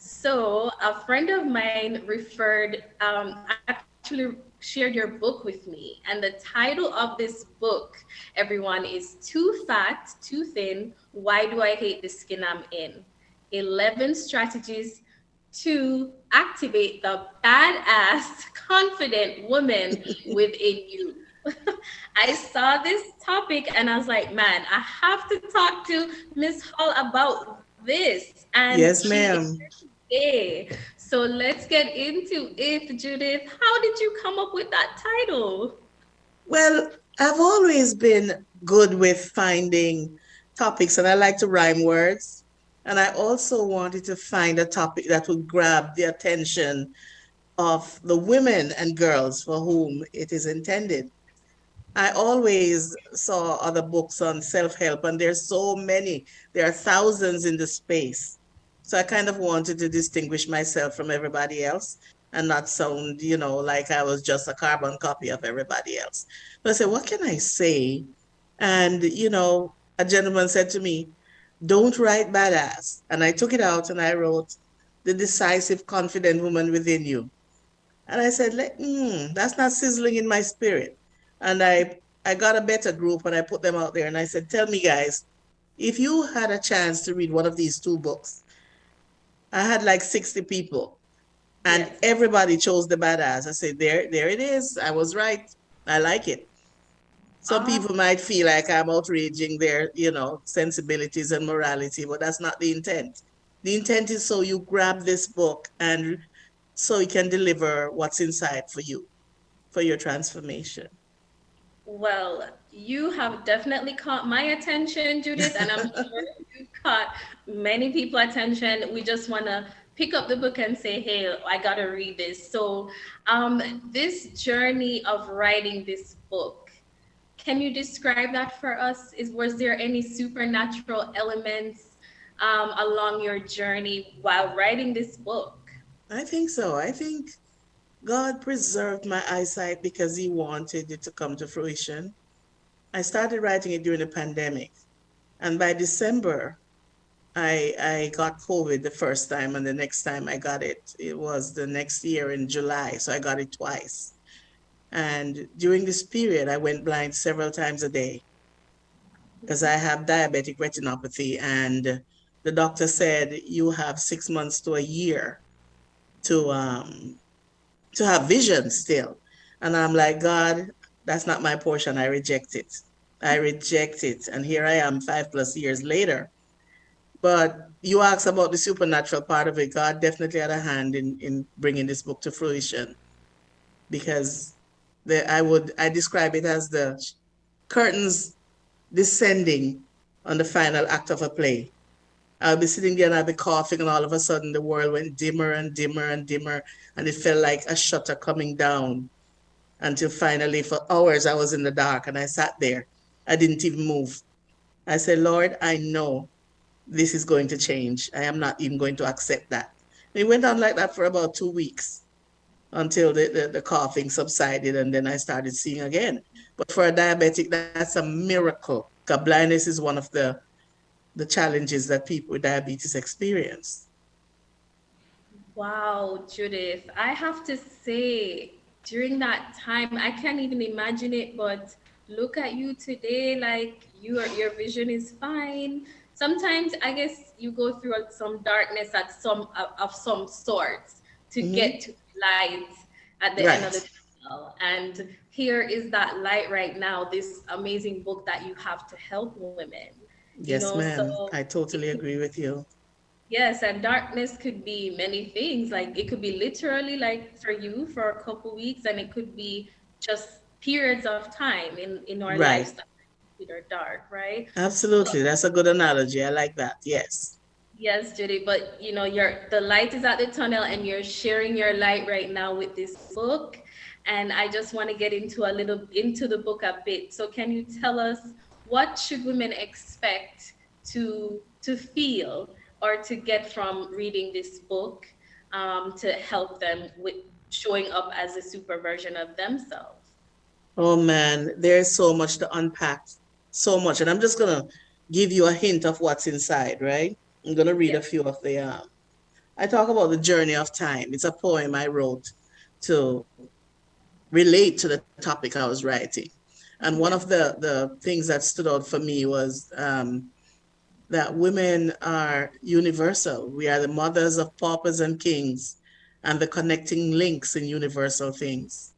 So a friend of mine actually shared your book with me. And the title of this book, everyone, is Too Fat, Too Thin, Why Do I Hate the Skin I'm In? 11 Strategies to Activate the Badass, Confident Woman Within You. I saw this topic and I was like, man, I have to talk to Miss Hall about this. And yes, ma'am. So let's get into it, Judith. How did you come up with that title? Well, I've always been good with finding topics, and I like to rhyme words. And I also wanted to find a topic that would grab the attention of the women and girls for whom it is intended. I always saw other books on self-help, and there's so many. There are thousands in the space. So I kind of wanted to distinguish myself from everybody else and not sound, like I was just a carbon copy of everybody else. But I said, what can I say? And, a gentleman said to me, don't write badass. And I took it out and I wrote, the decisive, confident woman within you. And I said, that's not sizzling in my spirit. And I got a better group and I put them out there and I said, tell me guys, if you had a chance to read one of these two books, I had like 60 people and everybody chose the badass. I said, there it is. I was right. I like it. Some people might feel like I'm outraging their, sensibilities and morality, but that's not the intent. The intent is so you grab this book and so it can deliver what's inside for you, for your transformation. Well, you have definitely caught my attention, Judith, and I'm sure you caught many people's attention. We just want to pick up the book and say, hey, I got to read this. So this journey of writing this book, can you describe that for us? Was there any supernatural elements along your journey while writing this book? I think so. I think God preserved my eyesight because he wanted it to come to fruition. I started writing it during the pandemic. And by December, I got COVID the first time, and the next time I got it, it was the next year in July. So I got it twice. And during this period, I went blind several times a day because I have diabetic retinopathy. And the doctor said, you have 6 months to a year to have vision still. And I'm like, God, that's not my portion. I reject it. I reject it. And here I am 5+ years later. But you asked about the supernatural part of it. God definitely had a hand in bringing this book to fruition, because I describe it as the curtains descending on the final act of a play. I'll be sitting there and I'll be coughing, and all of a sudden the world went dimmer and dimmer and dimmer, and it felt like a shutter coming down, until finally for hours I was in the dark and I sat there. I didn't even move. I said, Lord, I know this is going to change. I am not even going to accept that. And it went on like that for about 2 weeks until the coughing subsided, and then I started seeing again. But for a diabetic, that's a miracle. Because blindness is one of the challenges that people with diabetes experience. Wow, Judith, I have to say, during that time, I can't even imagine it, but look at you today, like your vision is fine. Sometimes I guess you go through some darkness at some of some sorts to get to light at the end of the tunnel. And here is that light right now, this amazing book that you have to help women. Yes, ma'am. So I totally agree with you. yes, and darkness could be many things. Like it could be literally like for you for a couple weeks, and it could be just periods of time in our lives that are dark, right? Absolutely. That's a good analogy. I like that. Yes. Yes, Judy, but the light is at the tunnel, and you're sharing your light right now with this book. And I just want to get into the book a bit. So can you tell us, what should women expect to feel or to get from reading this book to help them with showing up as a super version of themselves? Oh man, there's so much to unpack, so much. And I'm just going to give you a hint of what's inside, right? I'm going to read a few of the, I talk about the journey of time. It's a poem I wrote to relate to the topic I was writing. And one of the things that stood out for me was that women are universal. We are the mothers of paupers and kings, and the connecting links in universal things.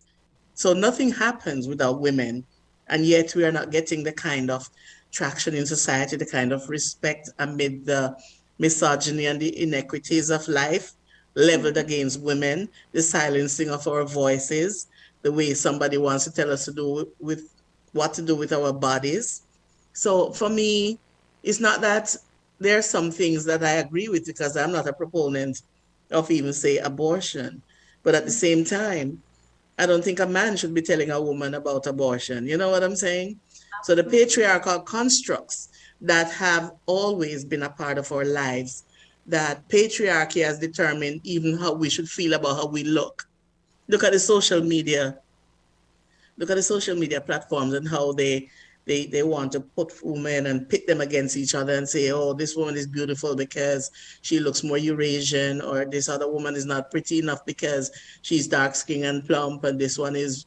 So nothing happens without women, and yet we are not getting the kind of traction in society, the kind of respect amid the misogyny and the inequities of life leveled against women, the silencing of our voices, the way somebody wants to tell us to do with what to do with our bodies. So for me, it's not that there are some things that I agree with, because I'm not a proponent of even say abortion, but at the same time, I don't think a man should be telling a woman about abortion. You know what I'm saying? So the patriarchal constructs that have always been a part of our lives, that patriarchy has determined even how we should feel about how we look. Look at the social media platforms and how they want to put women and pit them against each other and say, oh, this woman is beautiful because she looks more Eurasian, or this other woman is not pretty enough because she's dark skinned and plump, and this one is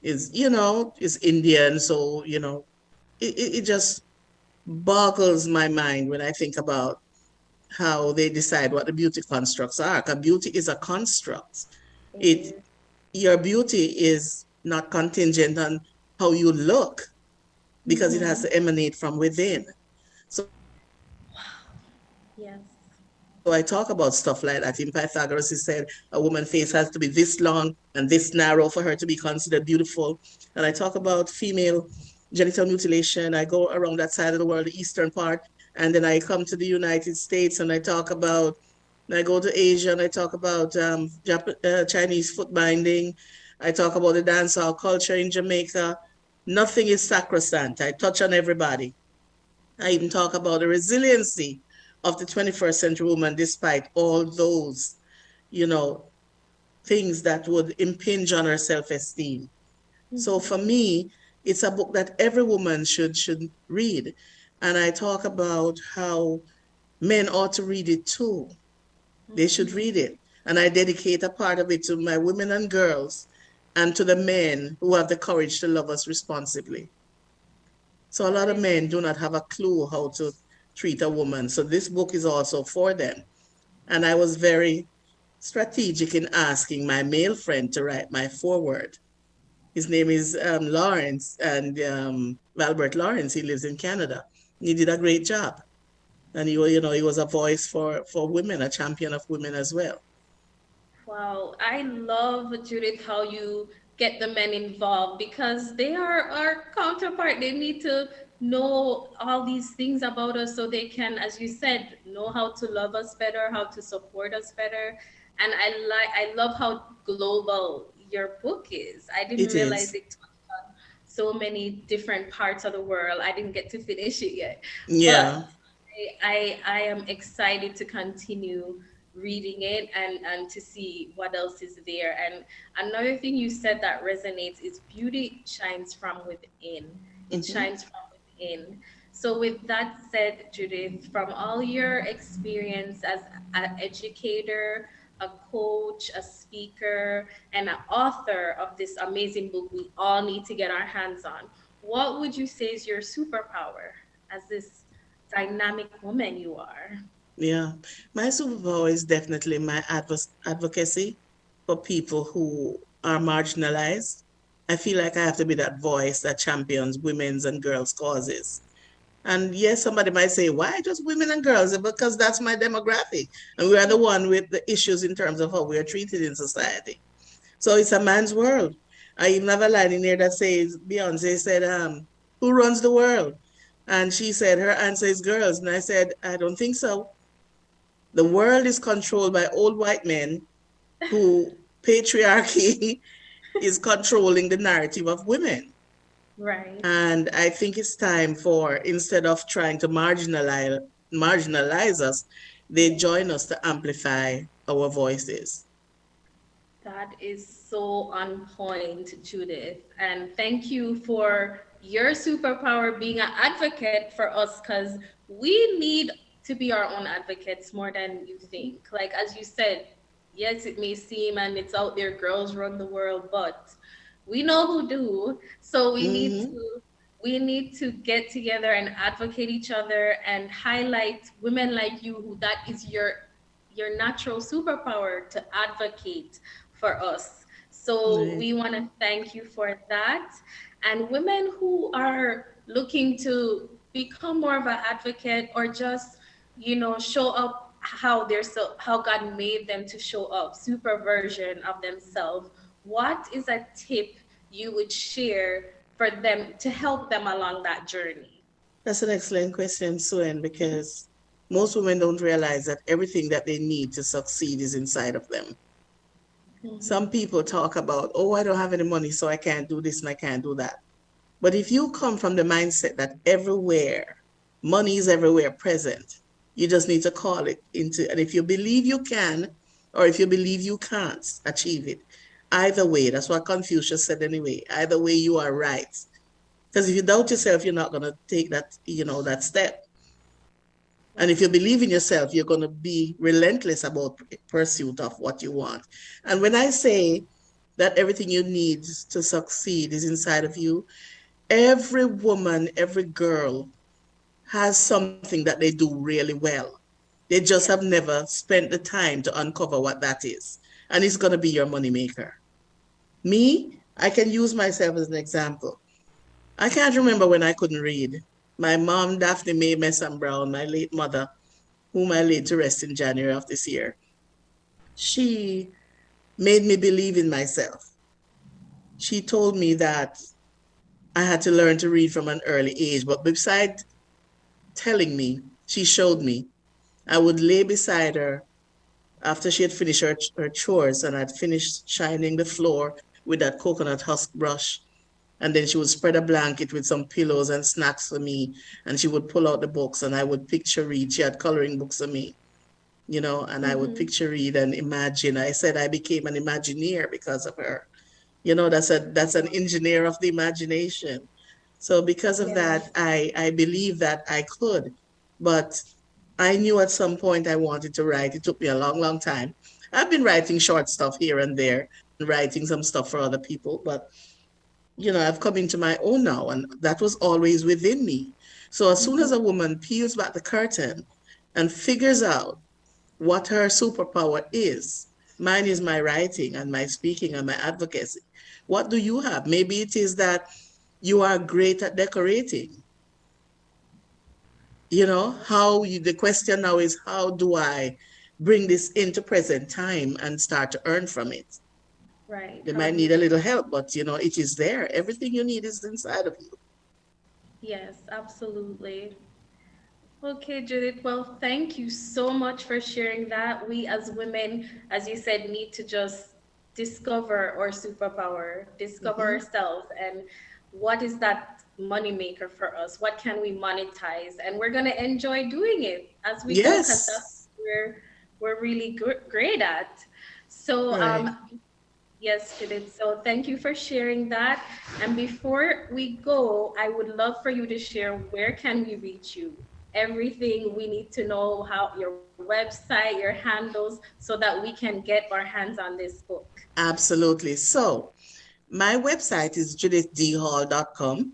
Indian. So, it just boggles my mind when I think about how they decide what the beauty constructs are. Because beauty is a construct. Your beauty is not contingent on how you look, because it has to emanate from within. So, yes. So I talk about stuff like that. In Pythagoras, he said a woman's face has to be this long and this narrow for her to be considered beautiful. And I talk about female genital mutilation. I go around that side of the world, the eastern part, and then I come to the United States and I go to Asia and I talk about Chinese foot binding. I talk about the dancehall culture in Jamaica. Nothing is sacrosanct. I touch on everybody. I even talk about the resiliency of the 21st century woman, despite all those, things that would impinge on her self-esteem. Mm-hmm. So for me, it's a book that every woman should read. And I talk about how men ought to read it too. Mm-hmm. They should read it. And I dedicate a part of it to my women and girls, and to the men who have the courage to love us responsibly. So a lot of men do not have a clue how to treat a woman. So this book is also for them. And I was very strategic in asking my male friend to write my foreword. His name is Lawrence, and Albert Lawrence. He lives in Canada. He did a great job. And he was a voice for women, a champion of women as well. Wow, I love, Judith, how you get the men involved, because they are our counterpart. They need to know all these things about us so they can, as you said, know how to love us better, how to support us better. And I love how global your book is. I didn't realize it touched on so many different parts of the world. I didn't get to finish it yet. Yeah. But I am excited to continue reading it and to see what else is there. And another thing you said that resonates is beauty shines from within. It shines from within. So with that said, Judith, from all your experience as an educator, a coach, a speaker, and an author of this amazing book we all need to get our hands on, what would you say is your superpower as this dynamic woman you are? Yeah, my superpower is definitely my advocacy for people who are marginalized. I feel like I have to be that voice that champions women's and girls' causes. And yes, somebody might say, why just women and girls? Because that's my demographic. And we are the one with the issues in terms of how we are treated in society. So it's a man's world. I even have a line in there that says, Beyonce said, who runs the world? And she said, her answer is girls. And I said, I don't think so. The world is controlled by old white men who patriarchy is controlling the narrative of women. Right. And I think it's time for, instead of trying to marginalize us, they join us to amplify our voices. That is so on point, Judith. And thank you for your superpower being an advocate for us, because we need to be our own advocates more than you think. Like, as you said, yes, it may seem and it's out there, girls run the world, but we know who do. So we need to get together and advocate each other and highlight women like you, who that is your natural superpower, to advocate for us. So we want to thank you for that. And women who are looking to become more of an advocate, or just, show up how God made them to show up, super version of themselves, what is a tip you would share for them to help them along that journey? That's an excellent question, Suen, because most women don't realize that everything that they need to succeed is inside of them. Some people talk about, oh, I don't have any money, so I can't do this and I can't do that. But if you come from the mindset that everywhere, money is everywhere present, you just need to call it into, and if you believe you can, or if you believe you can't achieve it, either way, that's what Confucius said anyway, either way you are right. Because if you doubt yourself, you're not going to take that, that step. And if you believe in yourself, you're going to be relentless about pursuit of what you want. And when I say that everything you need to succeed is inside of you, every woman, every girl has something that they do really well. They just have never spent the time to uncover what that is. And it's going to be your moneymaker. Me, I can use myself as an example. I can't remember when I couldn't read. My mom, Daphne Mae Messon Brown, my late mother, whom I laid to rest in January of this year, she made me believe in myself. She told me that I had to learn to read from an early age, but besides telling me, she showed me. I would lay beside her after she had finished her chores and I'd finished shining the floor with that coconut husk brush. And then she would spread a blanket with some pillows and snacks for me. And she would pull out the books and I would picture read. She had coloring books for me, and I would picture read and imagine. I said I became an Imagineer because of her. That's an engineer of the imagination. So because of that, I believe that I could. But I knew at some point I wanted to write. It took me a long, long time. I've been writing short stuff here and there, writing some stuff for other people, but I've come into my own now, and that was always within me. So as soon as a woman peels back the curtain and figures out what her superpower is, mine is my writing and my speaking and my advocacy. What do you have? Maybe it is that you are great at decorating. The question now is, how do I bring this into present time and start to earn from it? Right. They might need a little help, but it is there. Everything you need is inside of you. Yes, absolutely. Okay, Judith. Well, thank you so much for sharing that. We as women, as you said, need to just discover our superpower, discover ourselves, and what is that money maker for us? What can we monetize? And we're going to enjoy doing it as we go, because that's where we're really great at. So Right. yes, Judith. So thank you for sharing that. And before we go, I would love for you to share where can we reach you? Everything we need to know, how your website, your handles, so that we can get our hands on this book. Absolutely. So my website is judithdhall.com.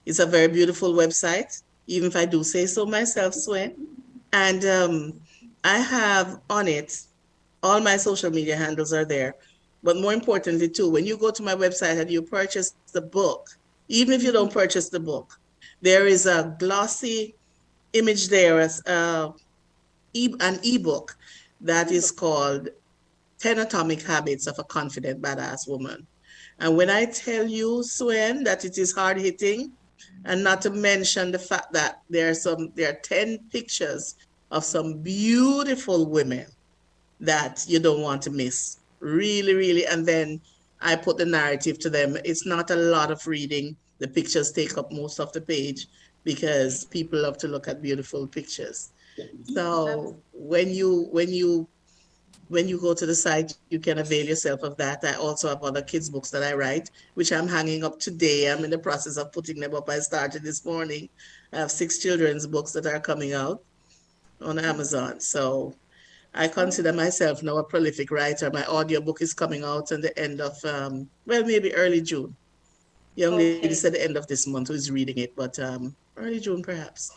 It's a very beautiful website, even if I do say so myself, Suen. And I have on it, all my social media handles are there. But more importantly, too, when you go to my website and you purchase the book, even if you don't purchase the book, there is a glossy image there as an ebook that is called 10 Atomic Habits of a Confident Badass Woman. And when I tell you, Suen, that it is hard hitting, and not to mention the fact that there are 10 pictures of some beautiful women that you don't want to miss. Really, really. And then I put the narrative to them. It's not a lot of reading. The pictures take up most of the page because people love to look at beautiful pictures. So when you go to the site, you can avail yourself of that. I also have other kids' books that I write, which I'm hanging up today. I'm in the process of putting them up. I started this morning. I have 6 children's books that are coming out on Amazon. So I consider myself now a prolific writer. My audiobook is coming out at the end of, maybe early June. Young lady said the end of this month who is reading it, but early June perhaps.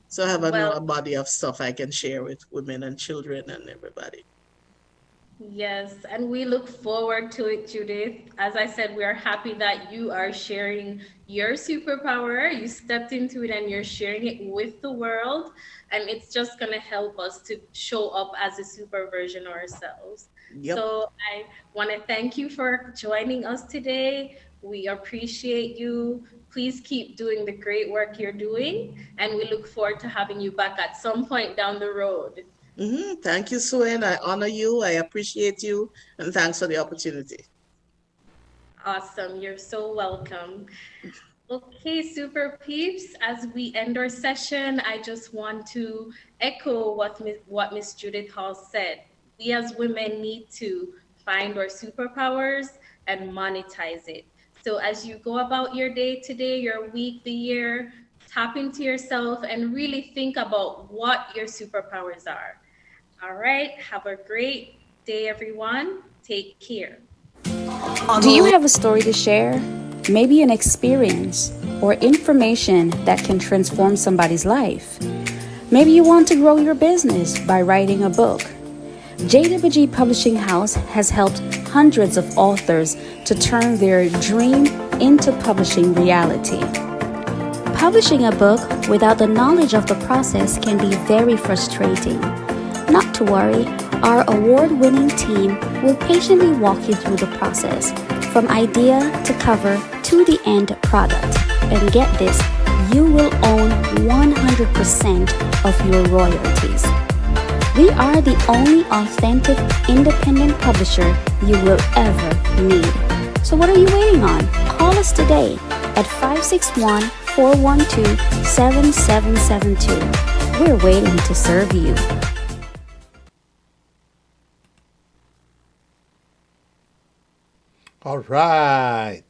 So I have a body of stuff I can share with women and children and everybody. Yes, and we look forward to it, Judith. As I said, we are happy that you are sharing your superpower. You stepped into it and you're sharing it with the world. And it's just going to help us to show up as a super version of ourselves. Yep. So I want to thank you for joining us today. We appreciate you. Please keep doing the great work you're doing. And we look forward to having you back at some point down the road. Thank you, Suen. I honor you. I appreciate you. And thanks for the opportunity. Awesome. You're so welcome. Okay, super peeps, as we end our session, I just want to echo what Miss Judith Hall said. We as women need to find our superpowers and monetize it. So as you go about your day today, your week, the year, tap into yourself and really think about what your superpowers are. All right, have a great day, everyone. Take care. Do you have a story to share? Maybe an experience or information that can transform somebody's life. Maybe you want to grow your business by writing a book. JAICC Publishing House has helped hundreds of authors to turn their dream into publishing reality. Publishing a book without the knowledge of the process can be very frustrating. Not to worry, our award-winning team will patiently walk you through the process, from idea to cover to the end product. And get this, you will own 100% of your royalties. We are the only authentic independent publisher you will ever need. So what are you waiting on? Call us today at 561-412-7772. We're waiting to serve you. All right.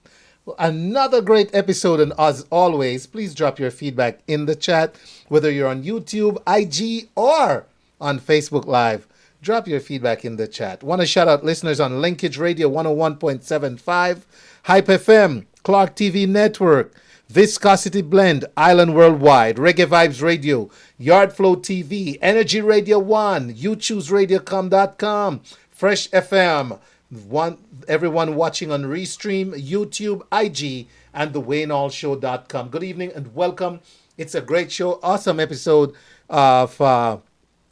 Well, another great episode, and as always, please drop your feedback in the chat, whether you're on YouTube, IG, or on Facebook Live. Drop your feedback in the chat. Want to shout out listeners on Linkage Radio 101.75, HypeFM, Clark TV Network, Viscosity Blend, Island Worldwide, Reggae Vibes Radio, Yardflow TV, Energy Radio 1, YouChooseRadiocom.com, Fresh FM, everyone watching on Restream, YouTube, IG, and thewaynallshow.com. Good evening and welcome. It's a great show, awesome episode of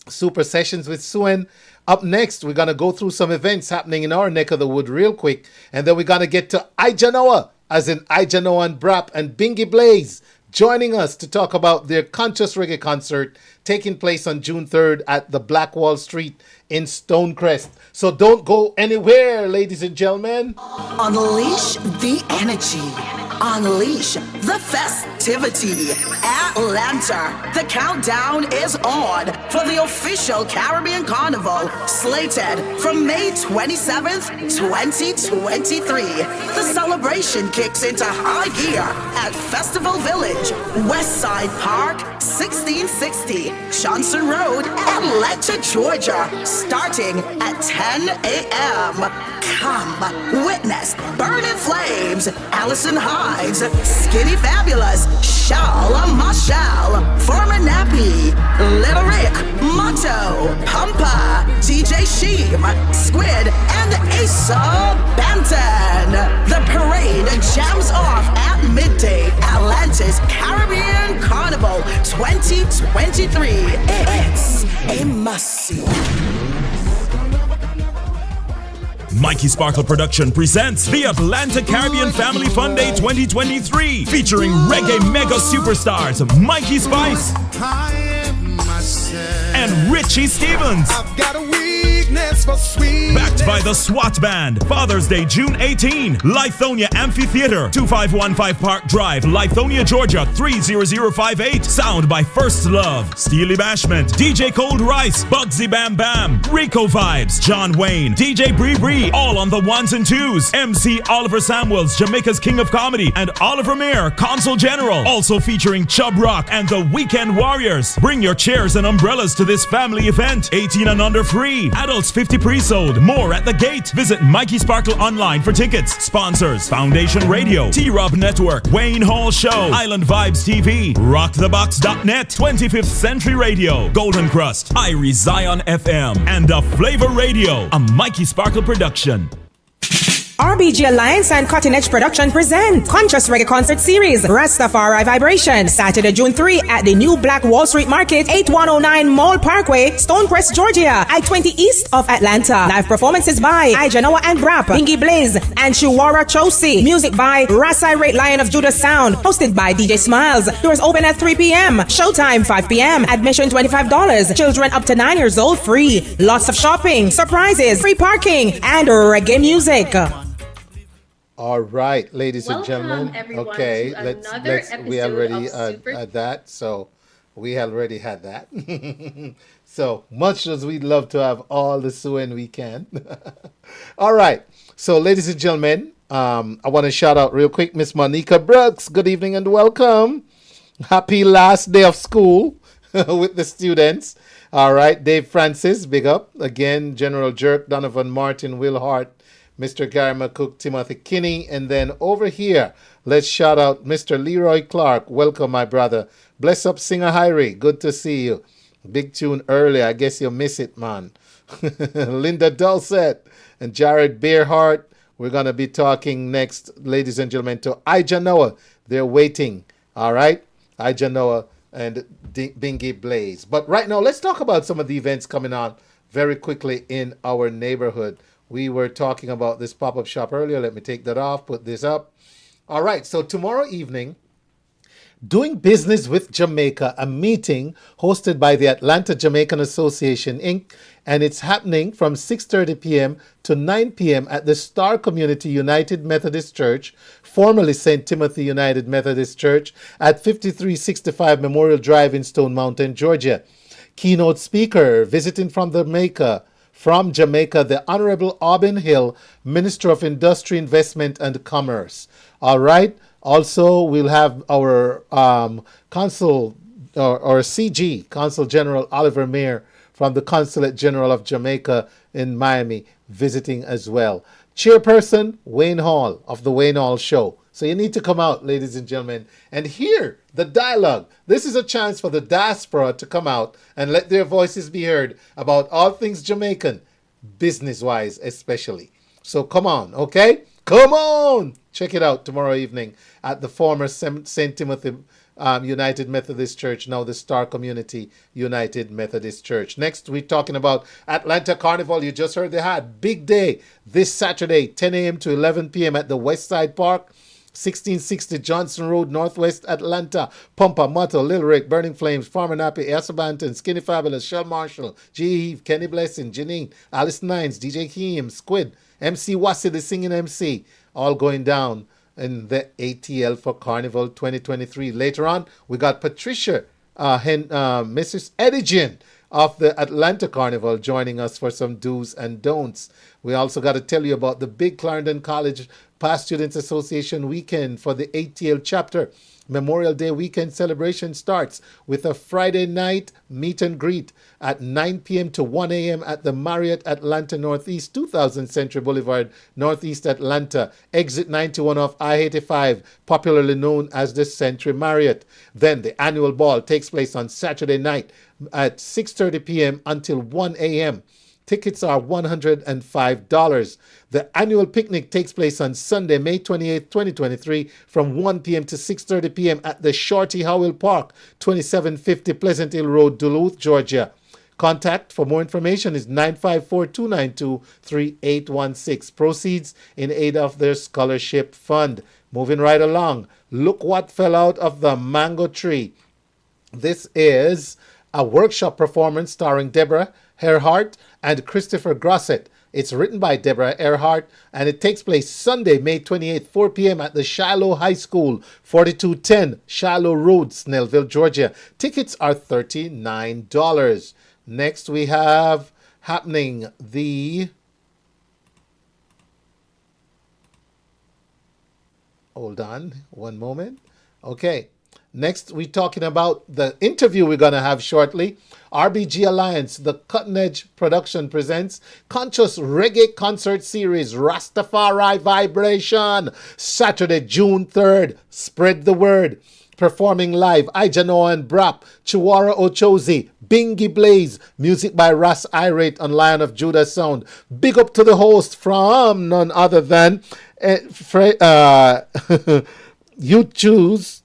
Super Sessions with Suen. Up next, we're going to go through some events happening in our neck of the wood real quick, and then we're going to get to Ijahknowah, as in Ijahknowah and Binghi Blaze, joining us to talk about their Conscious Reggae concert taking place on June 3rd at the Black Wall Street in Stonecrest. So don't go anywhere, ladies and gentlemen. Unleash the energy. unleash the festivity. Atlanta, the countdown is on for the official Caribbean Carnival, slated from May 27th, 2023. The celebration kicks into high gear at Festival Village, Westside Park, 1660 Johnson Road, Atlanta, Georgia, starting at 10 a.m. Come witness Burning Flames, Allison Hines, Skinny Fabulous, Shal Marshall, Foreman Nappy, Little Rick, Motto, Pampa, DJ Sheem, Squid, and Asa Banton. The parade jams off at midday. Atlanta's Caribbean Carnival 2023. It's a must-see. Mikey Sparkle Production presents the Atlanta Caribbean Family Fun Day 2023, featuring reggae mega superstars Mikey Spice and Richie Stevens. I've got a weakness for sweet. Backed by the SWAT Band. Father's Day, June 18, Lithonia Amphitheater, 2515 Park Drive, Lithonia, Georgia, 30058. Sound by First Love, Steely Bashment, DJ Cold Rice, Bugsy Bam Bam, Rico Vibes, John Wayne, DJ Bree Bree, all on the ones and twos. MC Oliver Samuels, Jamaica's King of Comedy, and Oliver Mayer, Consul General. Also featuring Chub Rock and the Weekend Warriors. Bring your chairs and umbrellas to this family event. 18 and under free. Adults 50 pre-sold. More at the gate. Visit Mikey Sparkle online for tickets. Sponsors: Foundation Radio, T-Rob Network, Wayne Hall Show, Island Vibes TV, RockTheBox.net, 25th Century Radio, Golden Crust, Irie Zion FM, and The Flavor Radio, a Mikey Sparkle production. RBG Alliance and Cutting Edge Production present Conscious Reggae Concert Series Rastafari Vibration, Saturday, June 3 at the new Black Wall Street Market, 8109 Mall Parkway, Stonecrest, Georgia, I-20 east of Atlanta. Live performances by Ijahknowah and Binghi Blaze and Chiwara Chosi. Music by Rasai Rate Lion of Judah Sound, hosted by DJ Smiles. Doors open at 3 p.m. Showtime 5 p.m. Admission $25. Children up to 9 years old free. Lots of shopping, surprises, free parking, and reggae music. All right, ladies and Welcome, gentlemen. everyone, Okay, to let's another we episode already of Super- had that, so we already had that. So much as we'd love to have all the Suen we can. All right, so ladies and gentlemen, I want to shout out real quick Miss Monica Brooks. Good evening and welcome. Happy last day of school with the students. All right, Dave Francis, big up again. General Jerk, Donovan Martin, Will Hart, Mr. Gary McCook, Timothy Kinney, and then over here, let's shout out Mr. Leroy Clark. Welcome, my brother. Bless up, Singer Hyrie. Good to see you. Big tune early. I guess you'll miss it, man. Linda Dulcet and Jared Bearhart. We're going to be talking next, ladies and gentlemen, to Ijahknowah. They're waiting. All right? Ijahknowah and Binghi Blaze. But right now, let's talk about some of the events coming on very quickly in our neighborhood. We were talking about this pop-up shop earlier. Let me take that off, put this up. All right, so tomorrow evening, Doing Business with Jamaica, a meeting hosted by the Atlanta Jamaican Association, Inc., and it's happening from 6:30 p.m. to 9 p.m. at the Star Community United Methodist Church, formerly St. Timothy United Methodist Church, at 5365 Memorial Drive in Stone Mountain, Georgia. Keynote speaker, visiting from Jamaica, the Honorable Aubyn Hill, Minister of Industry, Investment and Commerce. All right. Also, we'll have our Consul or CG, Consul General Oliver Mayer from the Consulate General of Jamaica in Miami, visiting as well. Chairperson, Wayne Hall of the Wayne Hall Show. So you need to come out, ladies and gentlemen, and hear the dialogue. This is a chance for the diaspora to come out and let their voices be heard about all things Jamaican, business-wise especially. So come on, okay? Come on! Check it out tomorrow evening at the former St. Timothy United Methodist Church, now the Star Community United Methodist Church. Next, we're talking about Atlanta Carnival. You just heard they had big day this Saturday, 10 a.m. to 11 p.m. at the Westside Park, 1660 Johnson Road, Northwest Atlanta. Pumper, Motto, Lil Rick, Burning Flames, Farmer Nappy, Asa Banton, Skinny Fabulous, Shell Marshall, G. Eve, Kenny Blessing, Janine, Alice Nines, DJ Keem, Squid, MC Wassi, the singing MC, all going down in the ATL for Carnival 2023. Later on, we got Patricia Mrs. Edigin of the Atlanta Carnival joining us for some do's and don'ts. We also got to tell you about the big Clarendon College Past Students Association weekend for the ATL chapter. Memorial Day weekend celebration starts with a Friday night meet and greet at 9 p.m. to 1 a.m. at the Marriott Atlanta Northeast, 2000 Century Boulevard, Northeast Atlanta, exit 91 off I-85, popularly known as the Century Marriott. Then the annual ball takes place on Saturday night at 6:30 p.m. until 1 a.m. Tickets are $105. The annual picnic takes place on Sunday, May 28, 2023, from 1 p.m. to 6:30 p.m. at the Shorty Howell Park, 2750 Pleasant Hill Road, Duluth, Georgia. Contact for more information is 954-292-3816. Proceeds in aid of their scholarship fund. Moving right along, look what fell out of the mango tree. This is a workshop performance starring Deborah Earhart and Christopher Grosset. It's written by Deborah Earhart, and it takes place Sunday, May 28th, 4 p.m. at the Shiloh High School, 4210 Shiloh Road, Snellville, Georgia. Tickets are $39. Next, we have happening the... Hold on one moment. Okay. Next, we're talking about the interview we're going to have shortly. RBG Alliance, the Cutting Edge Production presents Conscious Reggae Concert Series Rastafari Vibration, Saturday, June 3rd. Spread the word. Performing live, Ijahknowah and Brap, Chiwara Ochozi, Binghi Blaze, music by Ras Irate on Lion of Judah Sound. Big up to the host from none other than you choose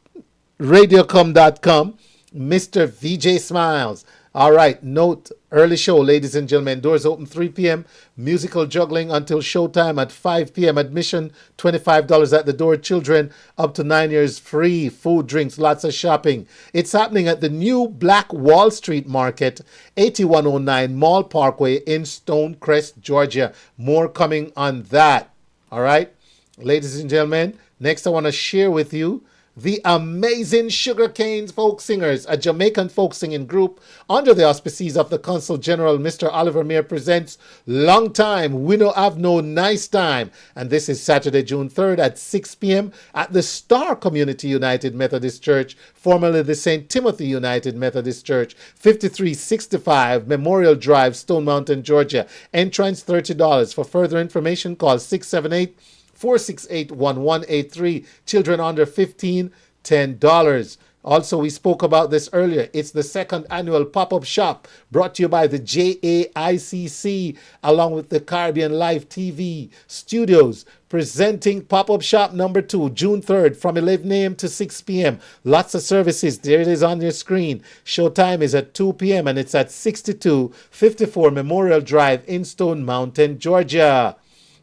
radiocom.com, Mr. VJ Smiles. All right, note, early show, ladies and gentlemen. Doors open 3 p.m. Musical juggling until showtime at 5 p.m. Admission, $25 at the door. Children up to 9 years free. Food, drinks, lots of shopping. It's happening at the new Black Wall Street Market, 8109 Mall Parkway in Stonecrest, Georgia. More coming on that. All right, ladies and gentlemen. Next, I want to share with you the amazing Sugarcane Folk Singers, a Jamaican folk singing group under the auspices of the Consul General, Mr. Oliver Meir, presents Long Time, We No Have No Nice Time. And this is Saturday, June 3rd at 6 p.m. at the Star Community United Methodist Church, formerly the St. Timothy United Methodist Church, 5365 Memorial Drive, Stone Mountain, Georgia. Entrance $30. For further information, call 678-468-1183. Children under 15, $10. Also, we spoke about this earlier. It's the second annual pop-up shop brought to you by the JAICC along with the Caribbean Live TV Studios, presenting pop-up shop number 2, June 3rd from 11 a.m. to 6 p.m. Lots of services. There it is on your screen. Showtime is at 2 p.m. and it's at 6254 Memorial Drive in Stone Mountain, Georgia.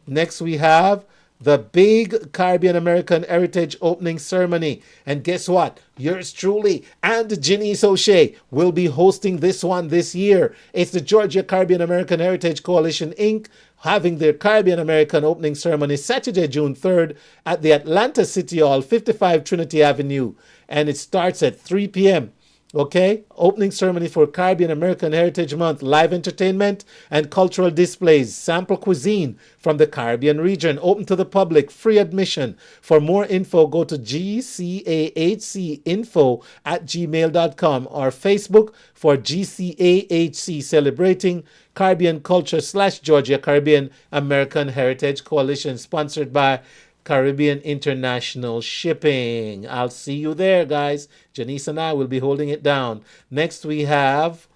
Next, we have the big Caribbean American Heritage opening ceremony. And guess what? Yours truly and Janice O'Shea will be hosting this one this year. It's the Georgia Caribbean American Heritage Coalition, Inc., having their Caribbean American opening ceremony Saturday, June 3rd at the Atlanta City Hall, 55 Trinity Avenue. And it starts at 3 p.m. Okay, opening ceremony for Caribbean American Heritage Month, live entertainment and cultural displays, sample cuisine from the Caribbean region, open to the public, free admission. For more info, go to gcahcinfo@gmail.com or Facebook for GCAHC, celebrating Caribbean culture / Georgia Caribbean American Heritage Coalition, sponsored by Caribbean International Shipping. I'll see you there, guys. Janice and I will be holding it down. Next, we have,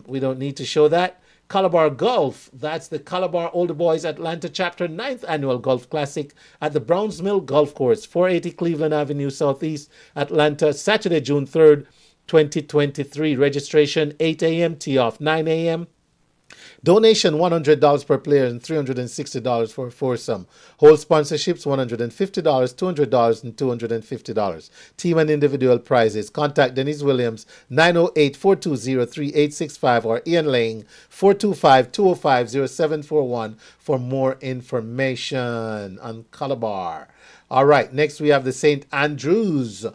we don't need to show that, Calabar Golf. That's the Calabar Older Boys Atlanta Chapter 9th Annual Golf Classic at the Browns Mill Golf Course, 480 Cleveland Avenue, Southeast Atlanta, Saturday, June 3rd, 2023. Registration 8 a.m., tee off 9 a.m. Donation $100 per player and $360 for a foursome. Whole sponsorships $150, $200, and $250. Team and individual prizes. Contact Denise Williams 908-420-3865 or Ian Lang 425-205-0741 for more information on Calabar. All right, next we have the St. Andrew's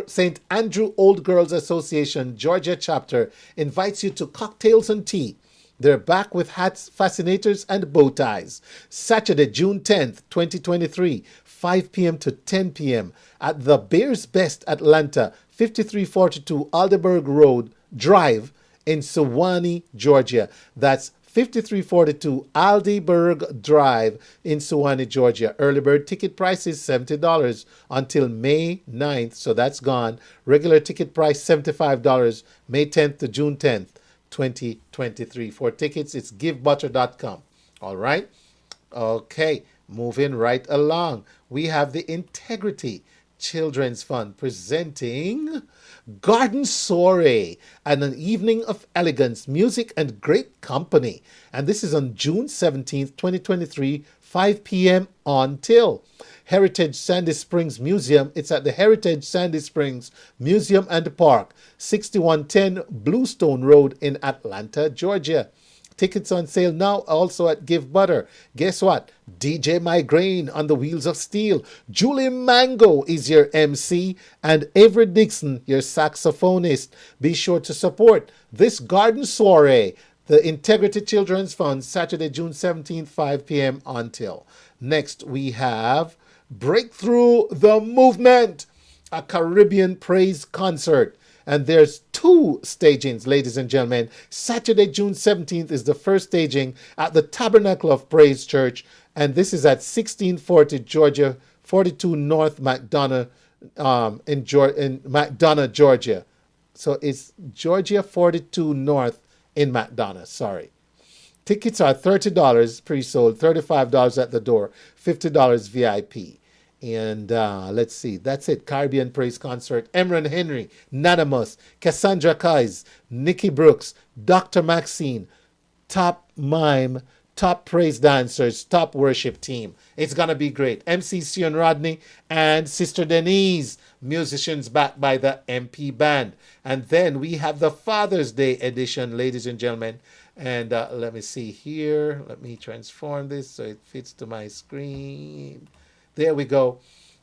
St. Andrew Old Girls Association Georgia chapter invites you to cocktails and tea. They're back with hats, fascinators, and bow ties. Saturday, June 10th, 2023, 5 p.m. to 10 p.m. at the Bears Best Atlanta, 5342 Aldeburgh Road Drive in Suwanee, Georgia. That's 5342 Aldeburgh Drive in Suwanee, Georgia. Early bird ticket price is $70 until May 9th, so that's gone. Regular ticket price $75, May 10th to June 10th. 2023. For tickets, it's givebutter.com. All right. Okay. Moving right along. We have the Integrity Children's Fund presenting Garden Soiree and an evening of elegance, music, and great company. And this is on June 17th, 2023, 5 p.m. until Heritage Sandy Springs Museum. It's at the Heritage Sandy Springs Museum and Park, 6110 Bluestone Road in Atlanta, Georgia. Tickets on sale now, also at Give Butter. Guess what? DJ Migraine on the Wheels of Steel. Julie Mango is your MC, and Avery Dixon, your saxophonist. Be sure to support this Garden Soiree, the Integrity Children's Fund, Saturday, June 17th, 5 p.m. until. Next, we have Breakthrough the Movement, a Caribbean praise concert. And there's two stagings, ladies and gentlemen. Saturday, June 17th is the first staging at the Tabernacle of Praise Church. And this is at 1640 Georgia, 42 North McDonough, in McDonough, Georgia. So it's Georgia 42 North in McDonough, sorry. Tickets are $30 pre-sold, $35 at the door, $50 VIP. And let's see, that's it. Caribbean Praise Concert. Emran Henry, Nanamus, Cassandra Kais, Nikki Brooks, Dr. Maxine, top mime, top praise dancers, top worship team. It's going to be great. MC Suen Rodney and Sister Denise, musicians backed by the MP Band. And then we have the Father's Day edition, ladies and gentlemen. And let me see here. Let me transform this so it fits to my screen. There we go.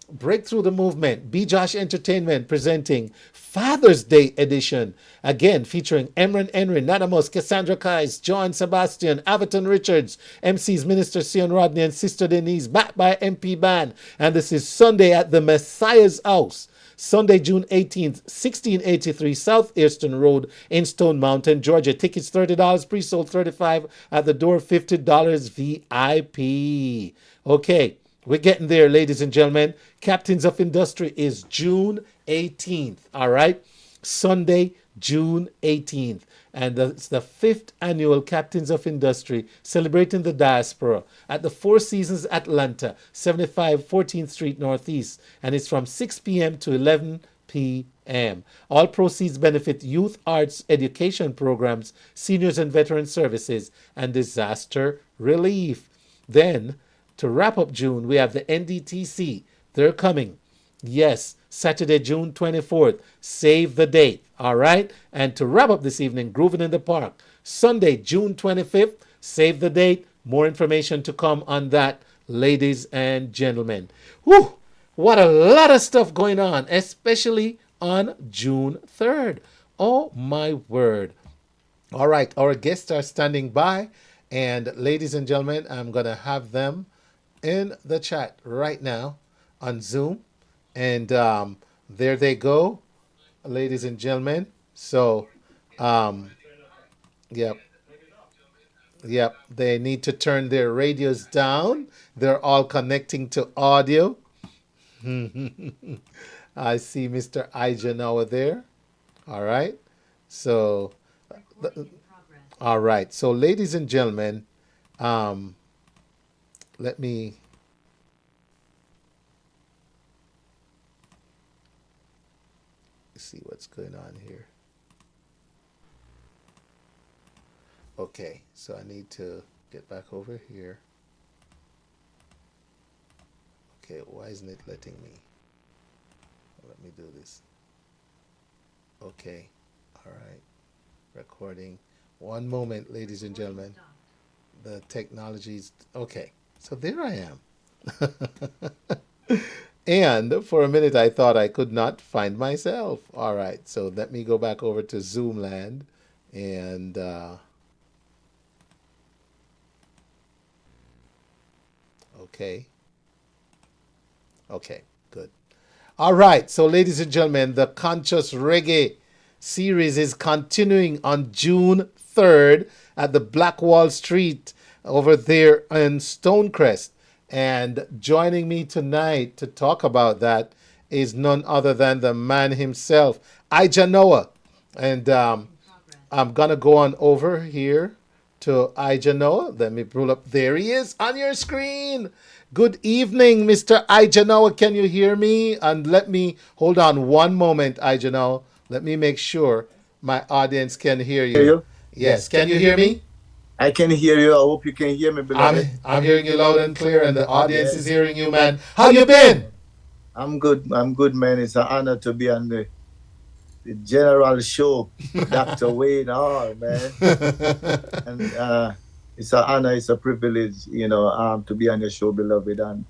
Breakthrough the Movement. B. Josh Entertainment presenting Father's Day edition. Again, featuring Emran Henry, Nanamus, Cassandra Kais, John Sebastian, Everton Richards, MCs Minister Sion Rodney and Sister Denise, backed by MP Band. And this is Sunday at the Messiah's House. Sunday, June 18th, 1683 South Eastern Road in Stone Mountain, Georgia. Tickets $30, pre-sold $35 at the door, $50 VIP. Okay. We're getting there, ladies and gentlemen. Captains of Industry is June 18th, all right? Sunday, June 18th. And it's the 5th annual Captains of Industry celebrating the diaspora at the Four Seasons Atlanta, 75 14th Street Northeast. And it's from 6 p.m. to 11 p.m. All proceeds benefit youth arts education programs, seniors and veteran services, and disaster relief. Then, to wrap up June, we have the NDTC. They're coming. Yes, Saturday, June 24th. Save the date. All right? And to wrap up this evening, Grooving in the Park. Sunday, June 25th. Save the date. More information to come on that, ladies and gentlemen. Whew! What a lot of stuff going on, especially on June 3rd. Oh, my word. All right, our guests are standing by. And ladies and gentlemen, I'm going to have them in the chat right now on Zoom. And there they go, ladies and gentlemen. So, yep, they need to turn their radios down. They're all connecting to audio. I see Mr. Ijahknowah there. All right. So, all right. So, ladies and gentlemen, let me see what's going on here. Okay, so I need to get back over here. Okay, why isn't it letting me? Let me do this. Okay, all right. Recording. One moment, ladies and gentlemen. The technology's okay. So there I am. And for a minute, I thought I could not find myself. All right, so let me go back over to Zoom land and okay. Okay, good. All right, so ladies and gentlemen, the Conscious Reggae series is continuing on June 3rd at the Black Wall Street over there in Stonecrest. And joining me tonight to talk about that is none other than the man himself, Ijahknowah. And I'm going to go on over here to Ijahknowah. Let me pull up. There he is on your screen. Good evening, Mr. Ijahknowah. Can you hear me? And let me, hold on one moment, Ijahknowah. Let me make sure my audience can hear you. Hear you? Yes, can you hear me? I can hear you. I hope you can hear me, beloved. I'm hearing you loud and clear, and the audience is hearing you, man. How you been? I'm good. I'm good, man. It's an honor to be on the general show, Dr. Wayne Hall, man. And it's an honor, it's a privilege, to be on your show, beloved. And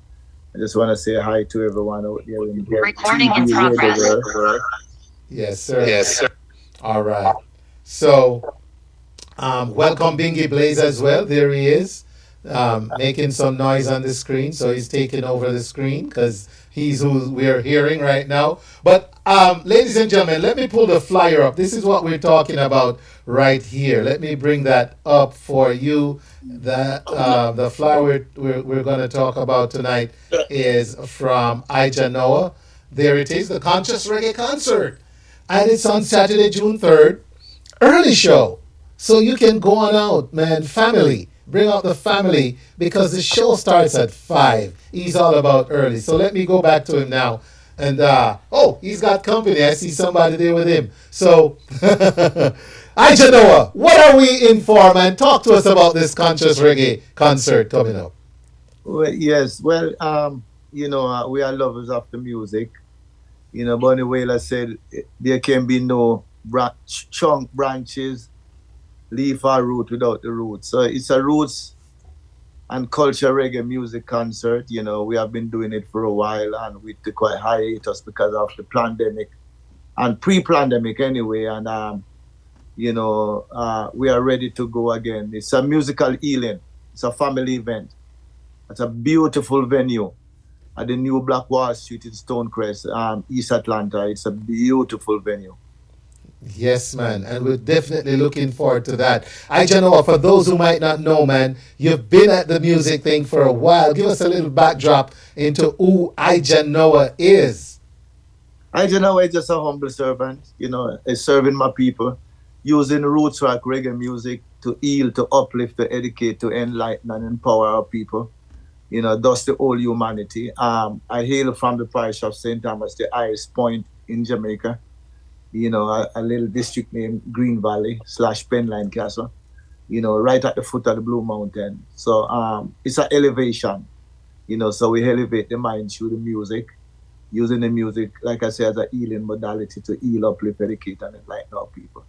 I just want to say hi to everyone out there. Recording in progress. Yes, sir. Yes, sir. All right. So, welcome Binghi Blaze as well. There he is, making some noise on the screen. So he's taking over the screen because he's who we're hearing right now. But ladies and gentlemen, let me pull the flyer up. This is what we're talking about right here. Let me bring that up for you. That the flyer we're going to talk about tonight is from Ijahknowah. There it is, the Conscious Reggae Concert. And it's on Saturday, June 3rd. Early show. So you can go on out, man. Family. Bring out the family because the show starts at 5. He's all about early. So let me go back to him now. And, he's got company. I see somebody there with him. So, Ijahknowah, what are we in for, man? Talk to us about this Conscious Reggae concert coming up. Well, yes. Well, we are lovers of the music. Bonnie Whaler said there can be no chunk branches, leaf or root without the roots. So it's a roots and culture reggae music concert. We have been doing it for a while and we took quite hiatus because of the pandemic and pre-pandemic anyway. And, we are ready to go again. It's a musical healing. It's a family event. It's a beautiful venue at the new Black Wall Street in Stonecrest, East Atlanta. It's a beautiful venue. Yes, man, and we're definitely looking forward to that. Ijahknowah, for those who might not know, man, you've been at the music thing for a while. Give us a little backdrop into who Ijahknowah is. Ijahknowah is just a humble servant, is serving my people, using roots rock reggae music to heal, to uplift, to educate, to enlighten and empower our people. Thus the whole humanity. I hail from the parish of St. Thomas, the highest point in Jamaica. A little district named Green Valley / Penline Castle, right at the foot of the Blue Mountain. So it's an elevation, so we elevate the mind through the music, using the music, like I said, as a healing modality to heal, uplift, educate, and enlighten our people.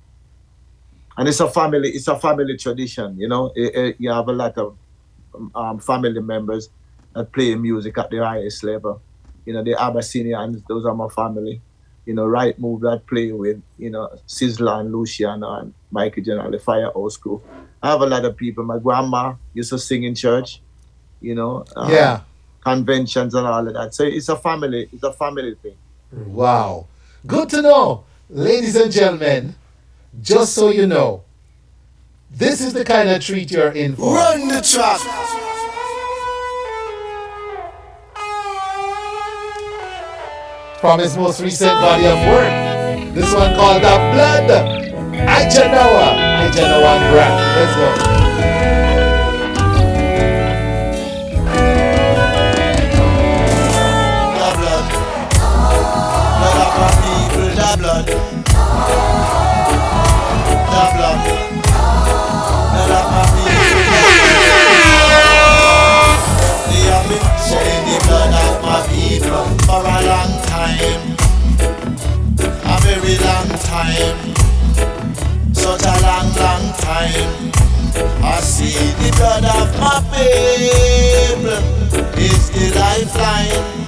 And it's a family tradition, you have a lot of family members that play music at the highest level. The Abyssinians, those are my family. Right Move that play with, Sizzla and Luciano and Michael General, the Firehouse crew. I have a lot of people. My grandma used to sing in church, conventions and all of that. So it's a family thing. Wow. Good to know. Ladies and gentlemen, just so you know, this is the kind of treat you're in for. Run the track. From his most recent body of work, this one called The Blood. Ijahknowah and Binghi. Let's go. The blood people is the lifeline,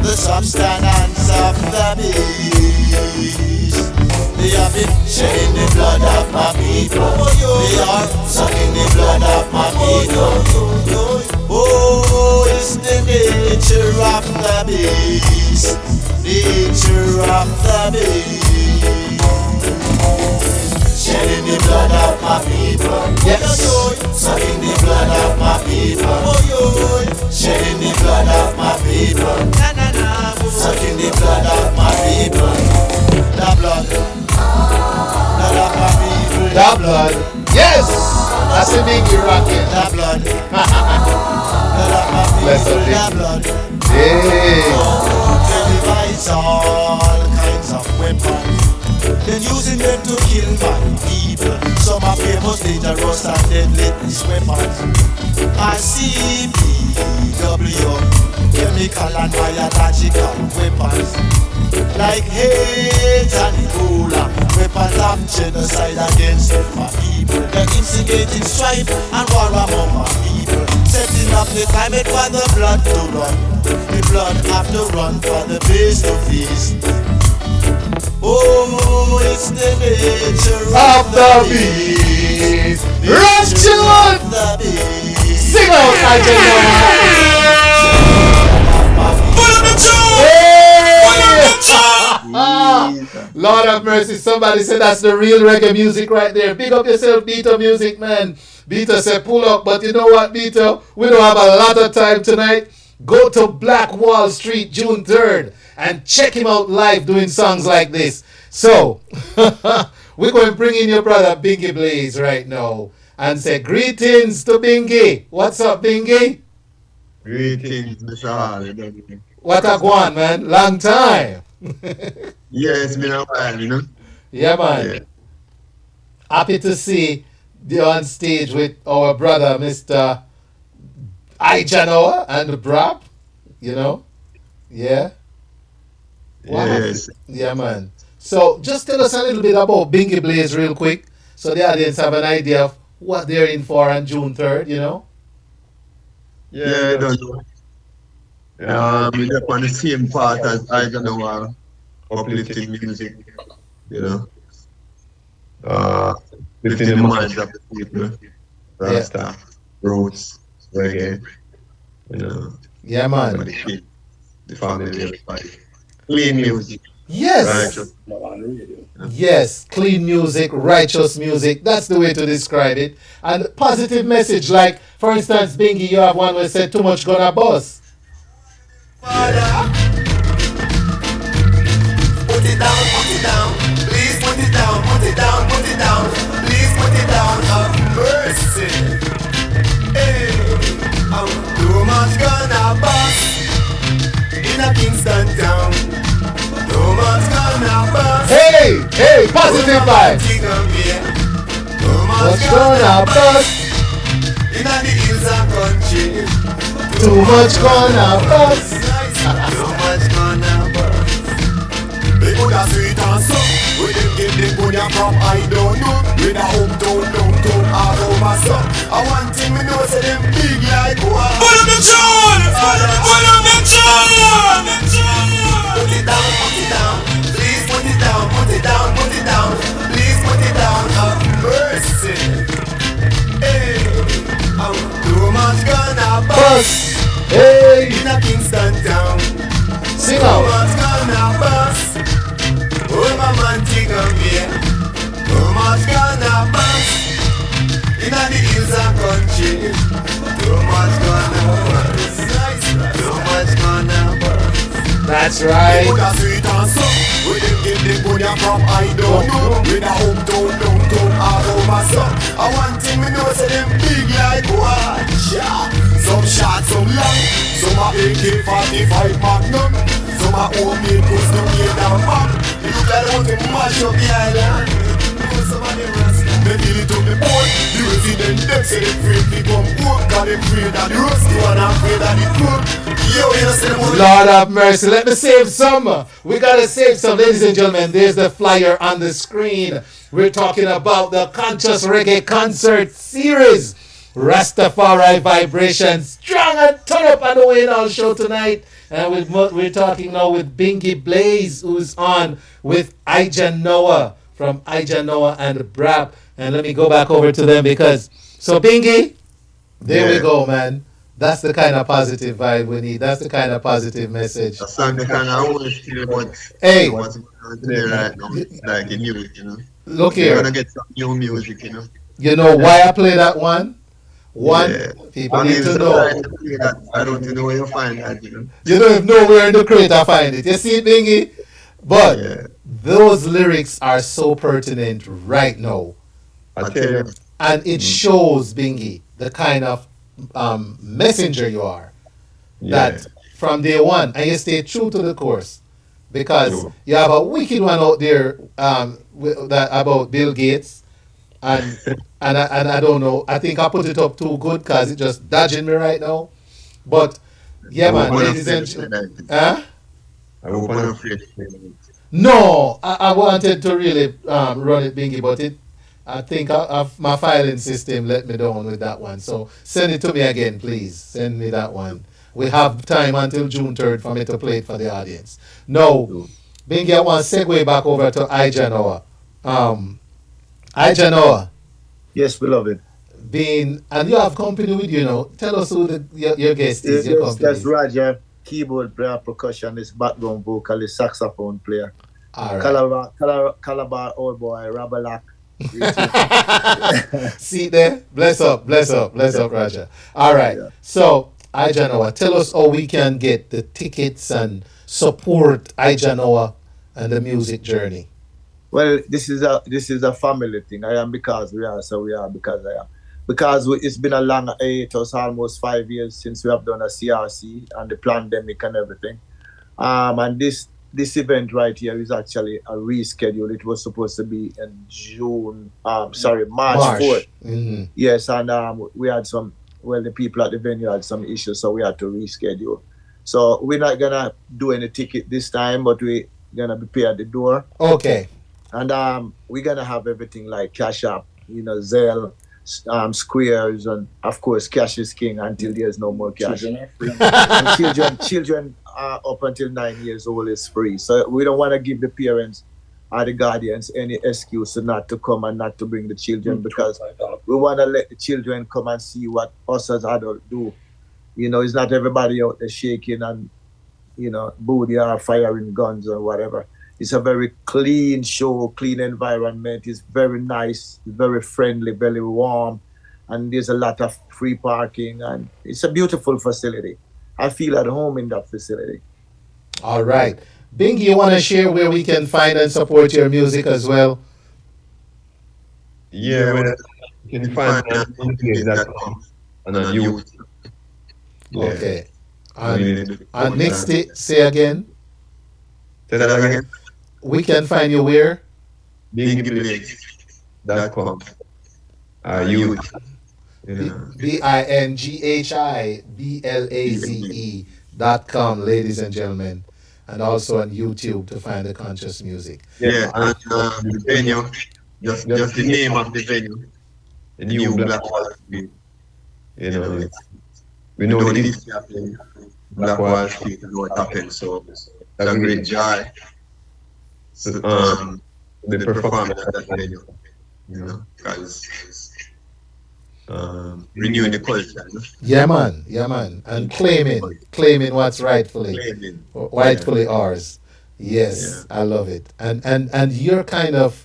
the substance of the beast. They have been shedding the blood of my people. They are sucking the blood of my people. Oh, it's the nature of the beast, nature of the beast. Shedding the blood of my people. Yes. Sucking the blood of my people. Shedding the blood of my people. Sucking the blood of my people. The blood. Blood of my people. The blood. Yes. That's a big rocket. The blood. Blood of my people. The blood. Hey. They devise all kinds of weapons. Then using them to kill my people. Some are famous, dangerous and deadly weapons. ICPW, chemical and biological weapons. Like hate and Ebola, weapons of genocide against my people. They're instigating strife and war among my people. Setting up the climate for the blood to run. The blood have to run for the base to feast. Oh, it's the nature of the beast. Run, children! Sing out, Ijahknowah! Lord have mercy, somebody said that's the real reggae music right there. Big up yourself, Beta Music, man. Beta said pull up, but you know what, Beta? We don't have a lot of time tonight. Go to Black Wall Street, June 3rd. And check him out live doing songs like this. So, we're going to bring in your brother Binghi Blaze right now and say greetings to Binghi. What's up, Binghi? Greetings, Mr. Hall. What a go on, man. Long time. Yeah, it's been a while, you know. Yeah, man. Yeah. Happy to see you on stage with our brother, Mr. Ijahknowah and Brab. You know? Yeah. Wow. Yes. Yeah, man. So just tell us a little bit about Binghi Blaze real quick so the audience have an idea of what they're in for on June 3rd, you know? Yeah, I don't know. We're on the same part as Ijahknowah, uplifting music, you know. Lifting the minds of the people, Rasta, roots, reggae, you know. Yeah, man. The family, everybody. Clean music. Yes. Righteous. Yes, clean music, righteous music. That's the way to describe it. And positive message, like, for instance, Binghi, you have one where said too much gonna bust. Put it down, please put it down, please put it down, have mercy. Hey, too much gonna bust in a Kingston town. Too much gonna bust. Hey, positive vibes. Too much gonna bust in the hills of country. Too much gonna bust. Too much gonna bust. They put a sweet and soap. We didn't give them money from I don't know. With a hometown, downtown, all over so. I want thing me know say them big like what? Put up the tune! Put up the tune! Put it down, please put it down, please put it down, have mercy. Hey, too much gonna bust. Hey, in a Kingston town. Sing too out. much gonna bust. Oh, my man, take a beer. Too much gonna bust in a the hills of country. Too much gonna bust. Too much gonna bust. That's right. They put a sweet and soap. We didn't give them money from I don't know. With a hometown, downtown, all over so. I want thing me know say them big like what? Yeah. Some short, some long. Some are AK-45 Magnum. Some are homemade custom made and pop. You look like they want to mash up the island. Some of them rasta. They feel it on the board. The resident them say they afraid to come home. Cause they afraid that the rusty one and afraid that the cook. Yo, you know say them Lord have mercy. Let me save some. We gotta save some. Ladies and gentlemen, there's the flyer on the screen. We're talking about the Conscious Reggae Concert Series Rastafari vibration strong and turn up on the way all show tonight. And we're talking now with Binghi Blaze, who's on with Ijahknowah from Ijahknowah and Brap. And let me go back over to them because so Binghi, there we go, man. That's the kind of positive vibe we need. That's the kind of positive message. That's the kind of I want to feel what Hey, what's going on today right now. It's like the music, you know. look We're here. gonna get some new music, you know. You know why I play that one? One, Yeah. people I need mean, to sometimes know. I feel that I don't know where you find that, you know. You don't even know where in the crate I find it. You see it, Bingy? But those lyrics are so pertinent right now. I tell you. And it shows, Bingy, the kind of messenger you are. That from day one, and you stay true to the course. Because you have a wicked one out there that about Bill Gates. And I don't know. I think I put it up too good because it's just dodging me right now. But yeah, man, ladies and gentlemen. Huh? I hope I'm not afraid. No, I wanted to really run it, Bingy, but I think my filing system let me down with that one. So send it to me again, please. Send me that one. We have time until June 3rd for me to play it for the audience. No, Bingy, I want to segue back over to Ijahknowah. Ijahknowah. Yes, beloved. And you have company with you now. Tell us who your guest is, your company That's is. Roger, keyboard player, percussionist, background vocalist, saxophone player. All right. Calabar old boy, Rabalak. See there? Bless up, Roger. All right. So, Ijahknowah, tell us how we can get the tickets and support Ijahknowah and the music journey. Well, this is a family thing. I am because we are, so we are because I am. Because it's been a long, it was almost 5 years since we have done a CRC and the pandemic and everything. And this event right here is actually a reschedule. It was supposed to be in March 4th. Mm-hmm. Yes, and we had the people at the venue had some issues, so we had to reschedule. So we're not gonna do any ticket this time, but we're gonna be paid at the door. Okay. And we're gonna have everything like Cash App, Zelle, Squares, and of course cash is king until there's no more cash. And children up until 9 years old is free. So we don't want to give the parents or the guardians any excuse not to come and not to bring the children, because we want to let the children come and see what us as adults do. It's not everybody out there shaking and booty or firing guns or whatever. It's a very clean show, clean environment. It's very nice, very friendly, very warm, and there's a lot of free parking, and it's a beautiful facility. I feel at home in that facility. All right. Bingy, you want to share where we can find and support your music as well? Yeah, well, you can find me on Linkage.com and on YouTube. Okay. On mixtape, say again. Say that again. We can find you where? BinghiBlaze.com. YouTube. BinghiBlaze.com, ladies and gentlemen. And also on YouTube to find the conscious music. Yeah, and the venue, just the name of the venue, the new Black Wall Street. We know this is happening, Black Wall Street, and what happened, so it's a great joy. So, the performance at that venue, because renewing the culture. Yeah, man, and claiming what's rightfully ours. Yes, yeah. I love it. And your kind of,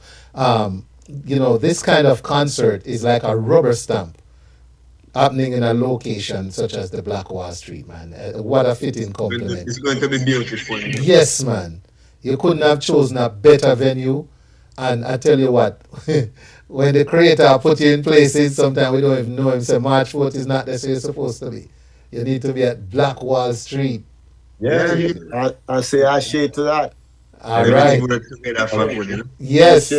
this kind of concert is like a rubber stamp happening in a location such as the Black Wall Street, man. What a fitting compliment. It's going to be beautiful. Yes, man. You couldn't have chosen a better venue. And I tell you what, when the creator put you in places, sometimes we don't even know him. Say March 4th is not necessarily you're supposed to be. You need to be at Black Wall Street. Yeah, I say I shade to that. All right. Yes.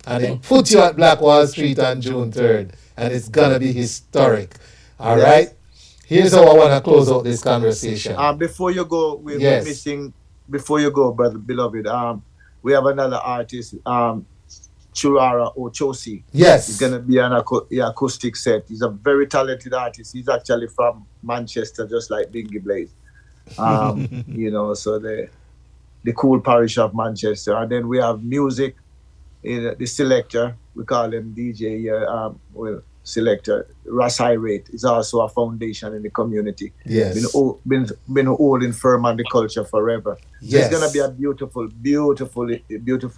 And he put you at Black Wall Street on June 3rd. And it's going to be historic. All right. Here's how I want to close out this conversation. Before you go, we're missing. Before you go, brother beloved, we have another artist. Churara Ochosi. Yes. He's going to be an acoustic set. He's a very talented artist. He's actually from Manchester, just like Binghi Blaze. So the cool parish of Manchester. And then we have music, the selector, we call him DJ here, selector. Ras Irate is also a foundation in the community. Yes. Been holding firm on the culture forever. Yes. It's gonna be a beautiful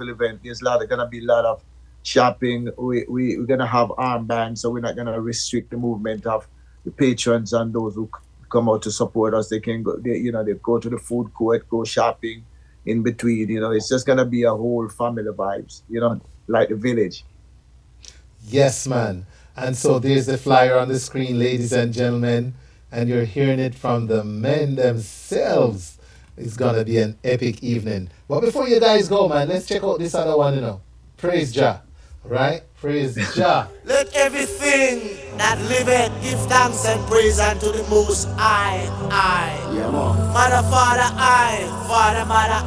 event. There's gonna be a lot of shopping. We're gonna have armbands, so we're not gonna restrict the movement of the patrons and those who come out to support us. They can go, they go to the food court, go shopping in between. It's just gonna be a whole family vibes. Like the village. Yes, man. And so there's the flyer on the screen, ladies and gentlemen, and you're hearing it from the men themselves. It's going to be an epic evening. But before you guys go, man, let's check out this other one, Praise Jah, right? Praise Jah. Let everything that liveth give thanks and praise unto the Most High. Yeah, man. Mother, Father, Father, Mother,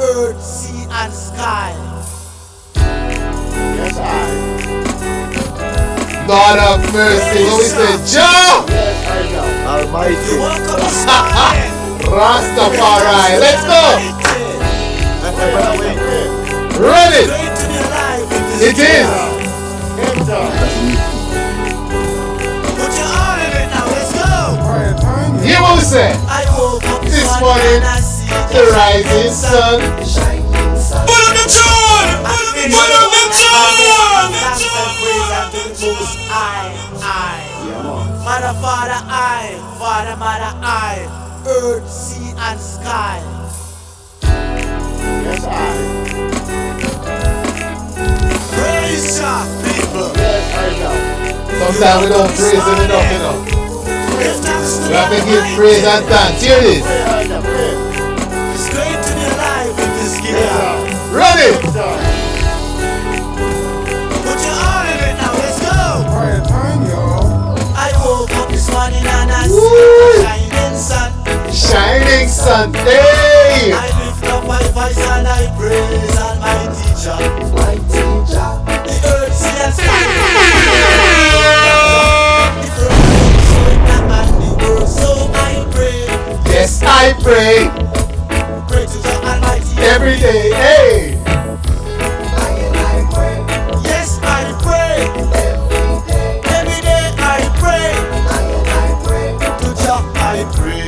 earth, sea, and sky. Yes, God of mercy, what we say, Jah! Almighty. Rastafari, let's go! Ready! It is! Put your arm in it now, let's go! Hear what we say? I woke up this morning, the rising sun. Put on the tune! Put on the tune! Mother, Father, Father, Mother, earth, sea, and sky. Yes, Praise Jah, people. Sometimes we don't praise him enough, We have to give praise and thanks. Here it is. It's great to be alive with this gift. Ready? Put your arm in it now, let's go. I woke up this morning and I see a shining sun. Shining sun, hey! I lift up my voice and I praise Almighty Jah. The earth, sea, and sky. The firmament showing that man the world, so I pray. Yes, I pray. Pray to Jah Almighty every day, hey! Yes, I pray. Every day I pray. To Jah I pray.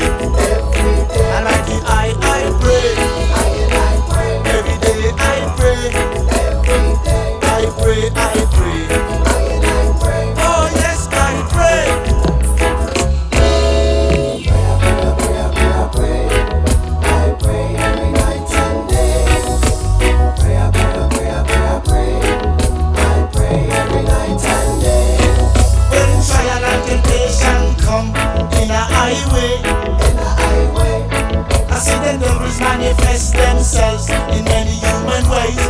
Almighty I pray. Every day I pray. I pray. Oh yes, I pray. When trial and temptation come in a highway, I see the devils manifest themselves in many human ways.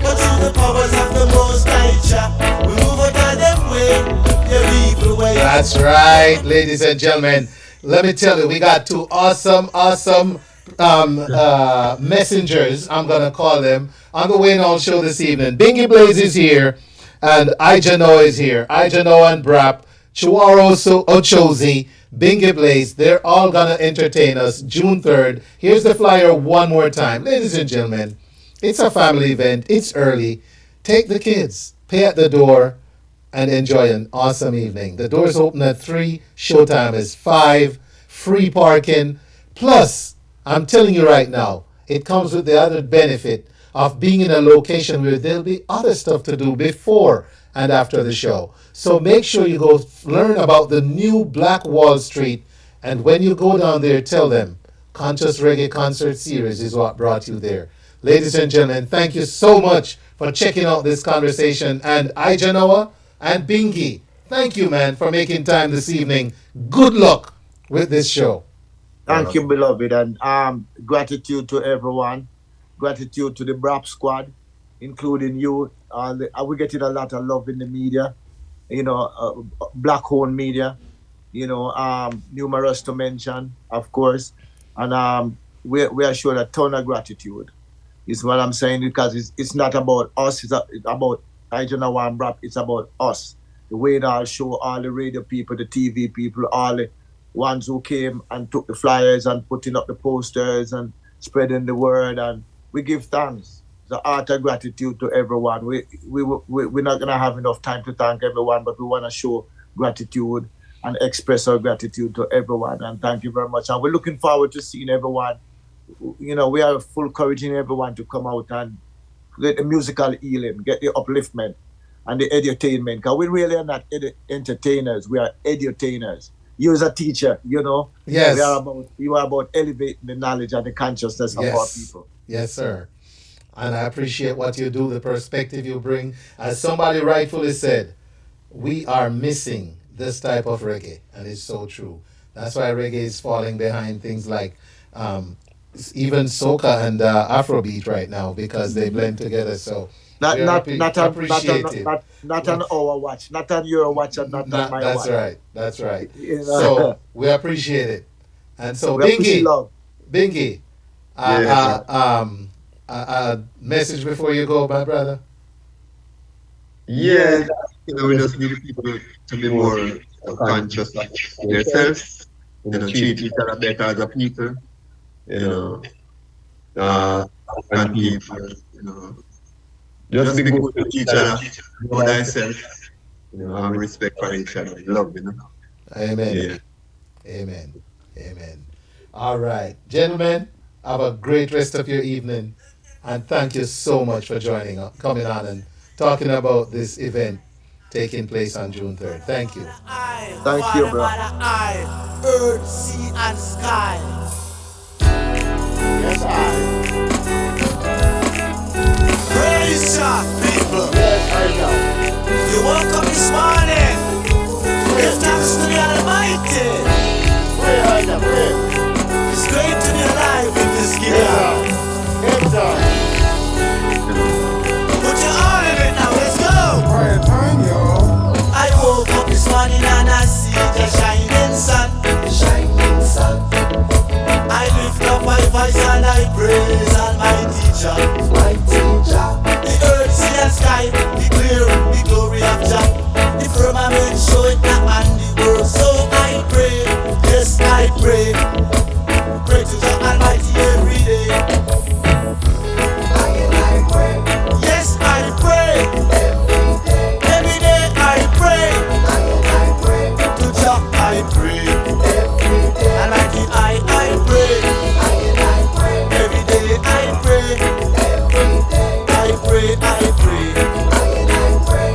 But through the powers of the Most High Jah, we move out of them way, their evil way. That's right, ladies and gentlemen. Let me tell you, we got two awesome messengers, I'm going to call them, on the Wayne Hall show this evening. Binghi Blaze is here, and Ijahknowah is here. Ijahknowah and Brap, Chiwaro Ochozi, Binghi Blaze, they're all going to entertain us June 3rd. Here's the flyer one more time. Ladies and gentlemen, it's a family event. It's early. Take the kids, pay at the door, and enjoy an awesome evening. The doors open at 3, showtime is 5, free parking. Plus, I'm telling you right now, it comes with the other benefit of being in a location where there'll be other stuff to do before and after the show. So make sure you go learn about the new Black Wall Street, and when you go down there, tell them Conscious Reggae Concert Series is what brought you there. Ladies and gentlemen, thank you so much for checking out this conversation. And Ijahknowah and Binghi, thank you, man, for making time this evening. Good luck with this show. Thank you, beloved, and gratitude to everyone. Gratitude to the BRAP squad, including you. We're getting a lot of love in the media, black-owned media, numerous to mention, of course. And we are showing a ton of gratitude. Is what I'm saying, because it's not about us, it's about Ijahknowah and Brap, it's about us. The way they all show, all the radio people, the TV people, all the ones who came and took the flyers and putting up the posters and spreading the word, and we give thanks. The heart of gratitude to everyone. We're not gonna have enough time to thank everyone, but we want to show gratitude and express our gratitude to everyone. And thank you very much. And we're looking forward to seeing everyone. You know, we are full encouraging everyone to come out and get the musical healing, get the upliftment and the edutainment. Because we really are not entertainers, we are edutainers. You as a teacher, you know, Yes. you are about elevating the knowledge and the consciousness of our people. Yes, sir. And I appreciate what you do, the perspective you bring. As somebody rightfully said, we are missing this type of reggae, and it's so true. That's why reggae is falling behind things like even soca and Afrobeat right now, because they blend together. So Not appreciative. not on our watch, not on your watch, and not on my That's watch. right. That's right. You know? So we appreciate it. And so We appreciate Binghi, love. Binghi, a message before you go, my brother. Yeah, we just need people to be more conscious of themselves, treat each other better as a people, and people, just be good to each other, know thyself, and respect for each other, love, Amen. Yeah. Amen. Amen. All right. Gentlemen, have a great rest of your evening. And thank you so much for coming on and talking about this event taking place on June 3rd. Thank you. Thank you, bro. Earth, sea, and sky. Yes, praise God, people. Yes, I know. You woke up this morning. Give thanks to the Almighty. Pray. It's great to be alive in this game. Get down. Put your all in it now, let's go. Pray time, yo. I woke up this morning and I see the shining sun. The shining sun. I lift up my voice and I praise Almighty teacher. My teacher. The earth, sea and sky declare the glory of Jah. The firmament show it not man the world. So I pray, yes I pray. Pray to Jah Almighty every day. Yes, I pray. Every day I pray. To Jah I pray. Almighty I pray. Every day I pray. I pray.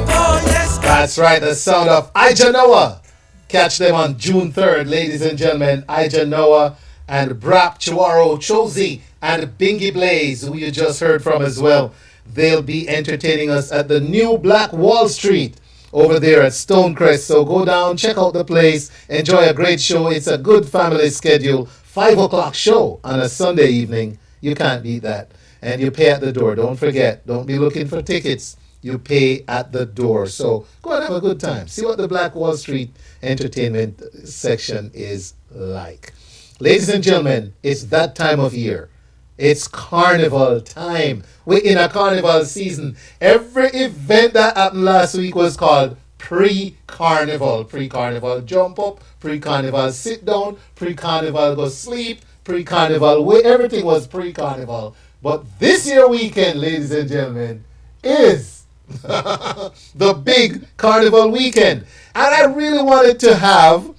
Oh yes. That's right, the sound of Ijahknowah. Catch them on June 3rd, ladies and gentlemen. Ijahknowah and Brap Chiwaro Chozi and Binghi Blaze, who you just heard from as well. They'll be entertaining us at the new Black Wall Street over there at Stonecrest. So go down, check out the place, enjoy a great show. It's a good family schedule. 5 o'clock show on a Sunday evening. You can't beat that. And you pay at the door. Don't forget, don't be looking for tickets. You pay at the door. So go and have a good time. See what the Black Wall Street entertainment section is like. Ladies and gentlemen, it's that time of year. It's carnival time. We're in a carnival season. Every event that happened last week was called pre-carnival. Pre-carnival jump up, pre-carnival sit down, pre-carnival go sleep, pre-carnival, everything was pre-carnival. But this year weekend, ladies and gentlemen, is the big carnival weekend. And I really wanted to have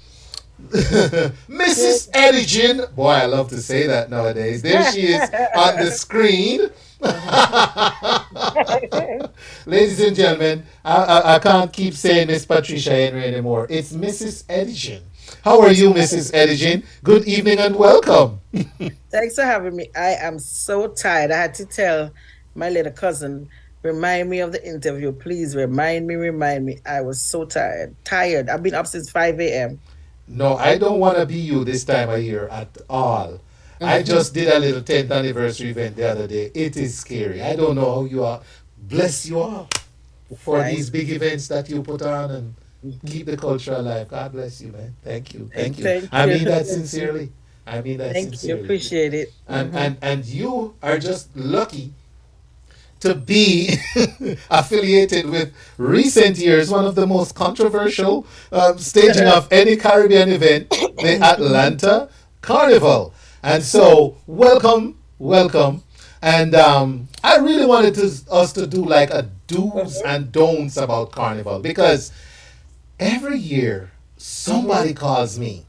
Mrs. Edigin, boy, I love to say that nowadays. There she is on the screen. Ladies and gentlemen, I can't keep saying Miss Patricia Henry anymore. It's Mrs. Edigin. How are you, Mrs. Edigin? Good evening and welcome. Thanks for having me. I am so tired. I had to tell my little cousin, remind me of the interview. Please remind me. I was so tired. I've been up since 5 a.m. No, I don't want to be you this time of year at all. I just did a little 10th anniversary event the other day. It is scary. I don't know how you are. Bless you all for these big events that you put on and keep the culture alive. God bless you, man. Thank you. I mean that sincerely. Thank you. Appreciate it. And you are just lucky to be affiliated with recent years one of the most controversial staging of any Caribbean event, the Atlanta Carnival. And so, welcome. And I really wanted us to do like a do's and don'ts about Carnival, because every year somebody calls me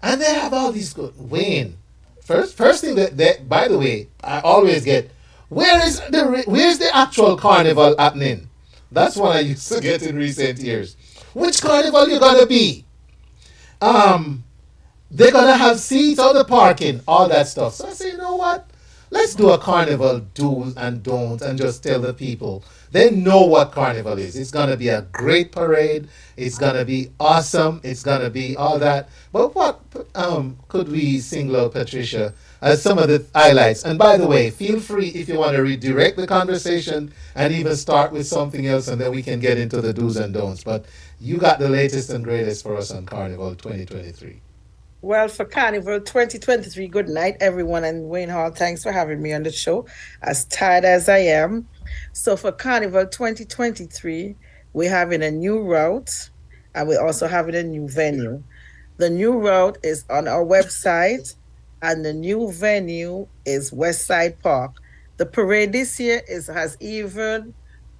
and they have all these good Wayne. First thing that by the way, I always get, where's the actual carnival happening? That's what I used to get in recent years. Which carnival you gonna be? They're gonna have seats, all the parking, all that stuff. So I say, you know what? Let's do a carnival do's and don'ts and just tell the people. They know what carnival is. It's gonna be a great parade. It's gonna be awesome. It's gonna be all that. But what could we single out, Patricia, as some of the highlights? And by the way, feel free if you want to redirect the conversation and even start with something else, and then we can get into the do's and don'ts. But you got the latest and greatest for us on Carnival 2023. Well, for Carnival 2023, good night, everyone. And Wayne Hall, thanks for having me on the show, as tired as I am. So for Carnival 2023, we're having a new route, and we're also having a new venue. The new route is on our website, and the new venue is Westside Park. The parade this year has even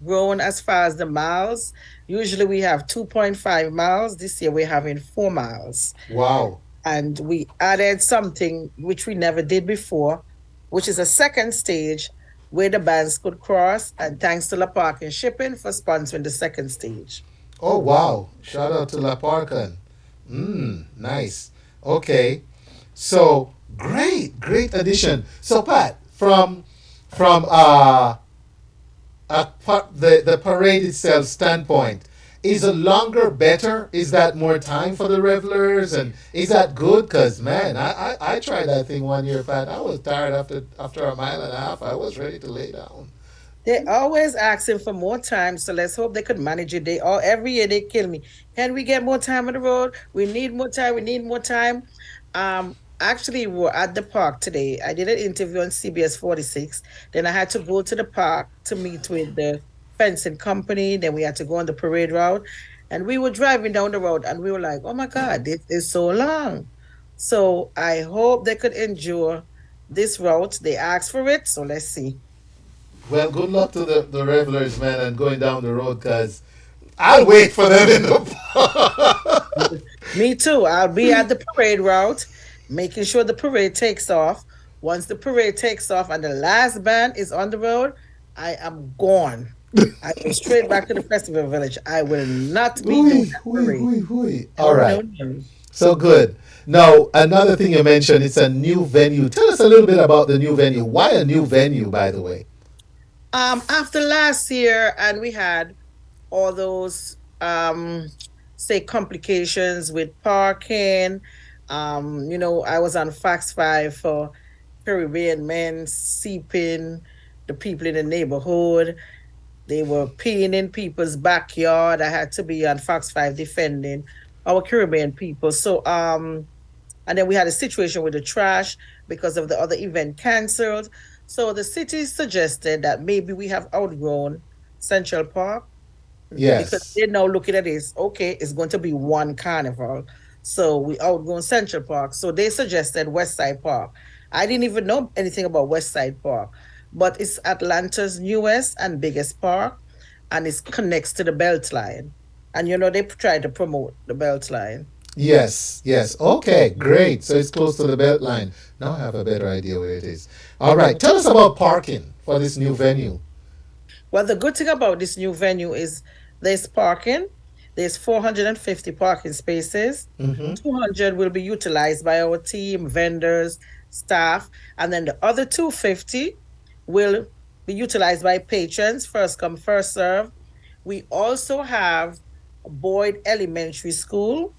grown as far as the miles. Usually we have 2.5 miles. This year we're having 4 miles. Wow. And we added something which we never did before, which is a second stage where the bands could cross. And thanks to La Park and Shipping for sponsoring the second stage. Oh, wow. Shout out to La Parcan. Nice. Okay. So, great addition. So, Pat, from the parade itself standpoint, is it longer better? Is that more time for the revelers? And is that good? Because, man, I tried that thing one year, Pat. I was tired after a mile and a half. I was ready to lay down. They're always asking for more time, so let's hope they could manage it. Every year they kill me. Can we get more time on the road? We need more time. Actually, we're at the park today. I did an interview on CBS 46. Then I had to go to the park to meet with the fencing company. Then we had to go on the parade route. And we were driving down the road and we were like, oh my God, this is so long. So I hope they could endure this route. They asked for it, so let's see. Well, good luck to the revelers, man, and going down the road, because I'll wait for them in the park. Me too. I'll be at the parade route, making sure the parade takes off. Once the parade takes off and the last band is on the road, I am gone. I go straight back to the festival village. I will not be doing that parade. All right. So good. Now, another thing you mentioned, it's a new venue. Tell us a little bit about the new venue. Why a new venue, by the way? After last year, and we had all those, complications with parking. I was on Fox 5 for Caribbean men seeping the people in the neighborhood. They were peeing in people's backyard. I had to be on Fox 5 defending our Caribbean people. So, and then we had a situation with the trash because of the other event canceled. So the city suggested that maybe we have outgrown Central Park. Yes. Because they're now looking at this, okay, it's going to be one carnival. So we outgrown Central Park. So they suggested Westside Park. I didn't even know anything about Westside Park, but it's Atlanta's newest and biggest park, and it connects to the Beltline. And, they try to promote the Beltline. Yes. Okay, great. So it's close to the Beltline. Now I have a better idea where it is. All right. Tell us about parking for this new venue. Well, the good thing about this new venue is there's parking. There's 450 parking spaces. 200 will be utilized by our team, vendors, staff. And then the other 250 will be utilized by patrons, first come, first serve. We also have Boyd Elementary School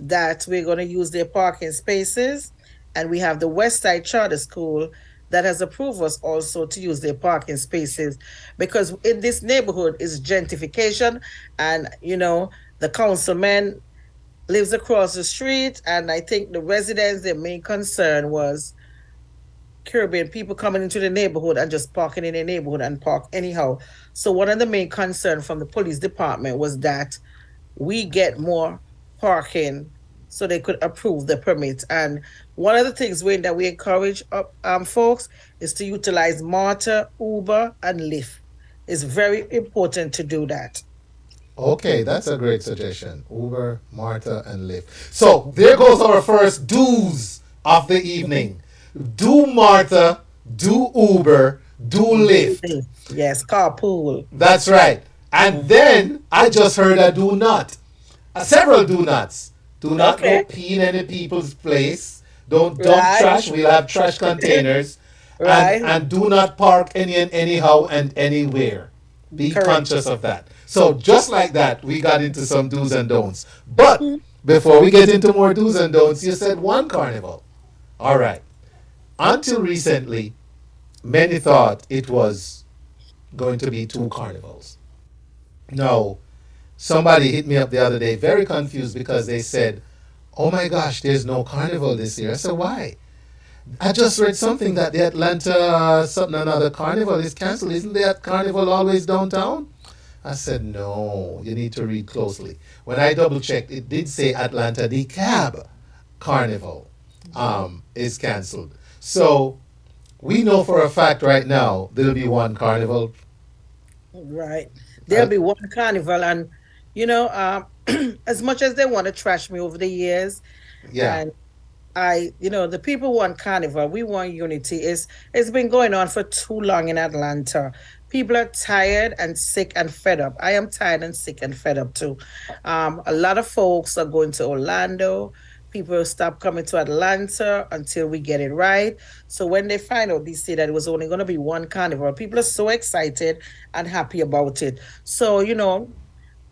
that we're going to use their parking spaces. And we have the Westside Charter School that has approved us also to use their parking spaces, because in this neighborhood is gentrification, and the councilman lives across the street, and I think the residents, their main concern was Caribbean people coming into the neighborhood and just parking in the neighborhood and park anyhow. So one of the main concerns from the police department was that we get more parking so they could approve the permit. And one of the things, Wayne, that we encourage folks is to utilize Marta, Uber, and Lyft. It's very important to do that. Okay, that's a great suggestion. Uber, Marta, and Lyft. So there goes our first do's of the evening. Do Marta, do Uber, do Lyft. Yes, carpool. That's right. And then I just heard a do not. Several do nots. Do not go pee in any people's place. Don't dump trash. We'll have trash containers. And do not park any and anyhow and anywhere. Be conscious of that. So just like that, we got into some do's and don'ts. But before we get into more do's and don'ts, you said one carnival. All right. Until recently, many thought it was going to be 2 carnivals. No. Somebody hit me up the other day, very confused, because they said, oh my gosh, there's no carnival this year. I said, why? I just read something that the Atlanta something another carnival is canceled. Isn't that carnival always downtown? I said, no, you need to read closely. When I double checked, it did say Atlanta the Cab Carnival is canceled. So we know for a fact right now there'll be one carnival. Right. There'll be one carnival, and as much as they want to trash me over the years, and the people want carnival, we want unity. It's been going on for too long in Atlanta. People are tired and sick and fed up. I am tired and sick and fed up too. A lot of folks are going to Orlando. People stop coming to Atlanta until we get it right. So when they find out, they say that it was only going to be one carnival. People are so excited and happy about it. So,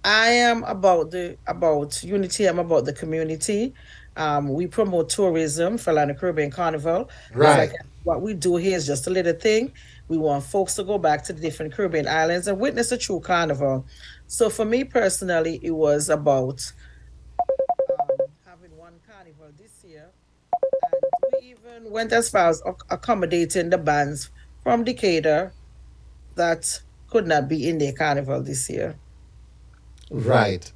I am about unity. I'm about the community. We promote tourism for Atlanta Caribbean Carnival. Right. What we do here is just a little thing. We want folks to go back to the different Caribbean islands and witness a true carnival. So for me personally, it was about having one carnival this year. And we even went as far as accommodating the bands from Decatur that could not be in their carnival this year. Right.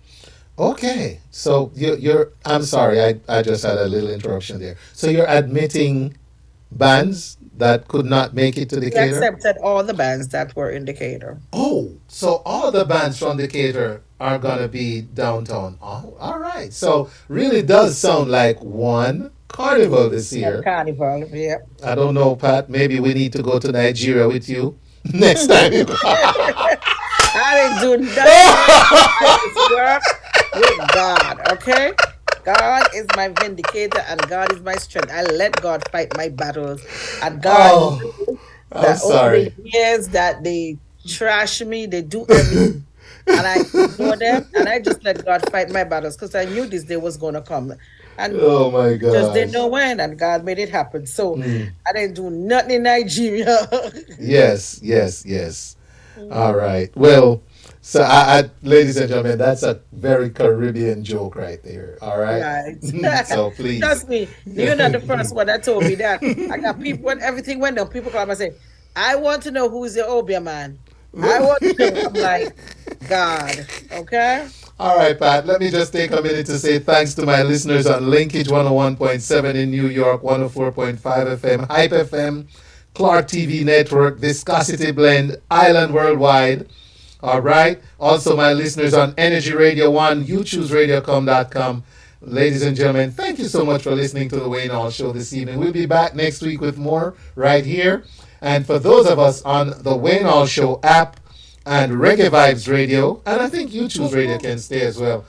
Okay. So you're I'm sorry, I just had a little interruption there. So you're admitting bands that could not make it to Decatur? We accepted all the bands that were in Decatur. Oh, so all the bands from Decatur are going to be downtown. Oh, all right. So really does sound like one carnival this year. Carnival, yeah. I don't know, Pat. Maybe we need to go to Nigeria with you next time. I didn't do nothing work with God, okay? God is my vindicator and God is my strength. I let God fight my battles. And God, I'm sorry. Over the years that they trash me, they do everything. And I ignore them and I just let God fight my battles because I knew this day was going to come. And oh my God. Just didn't know when, and God made it happen. So I didn't do nothing in Nigeria. Yes. All right. Well, so I, ladies and gentlemen, that's a very Caribbean joke right there. All right. So please. Trust me, you're not the first one that told me that. I got people when everything went down. People come and say, "I want to know who is the Obeah man." I want to know. I'm like, God. Okay. All right, Pat. Let me just take a minute to say thanks to my listeners on Linkage 101.7 in New York, 104.5 FM, HypeFM, Clark TV Network, Viscosity Blend, Island Worldwide. All right. Also, my listeners on Energy Radio 1, YouTubeRadiocom.com. Ladies and gentlemen, thank you so much for listening to the Wayne Hall Show this evening. We'll be back next week with more right here. And for those of us on the Wayne Hall Show app and Reggae Vibes Radio, and I think YouTube Radio can stay as well,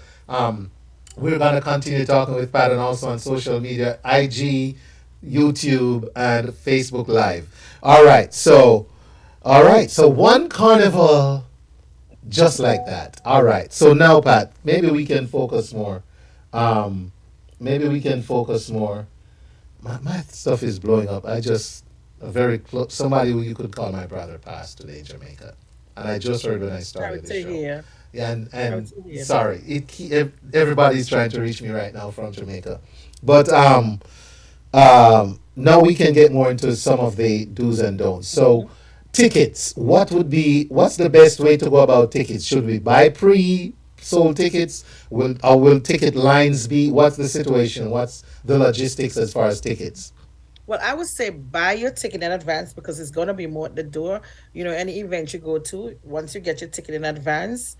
we're going to continue talking with Pat and also on social media, IG, YouTube, and Facebook Live. All right. So one carnival just like that. All right. So now, Pat, maybe we can focus more. My stuff is blowing up. Somebody who you could call my brother passed today in Jamaica. And I just heard when I started the show. Here. Yeah, and sorry, everybody's trying to reach me right now from Jamaica. But Now we can get more into some of the do's and don'ts. So, tickets. What's the best way to go about tickets? Should we buy pre-sold tickets? Will ticket lines be? What's the situation? What's the logistics as far as tickets? Well, I would say buy your ticket in advance because it's going to be more at the door. Any event you go to, once you get your ticket in advance,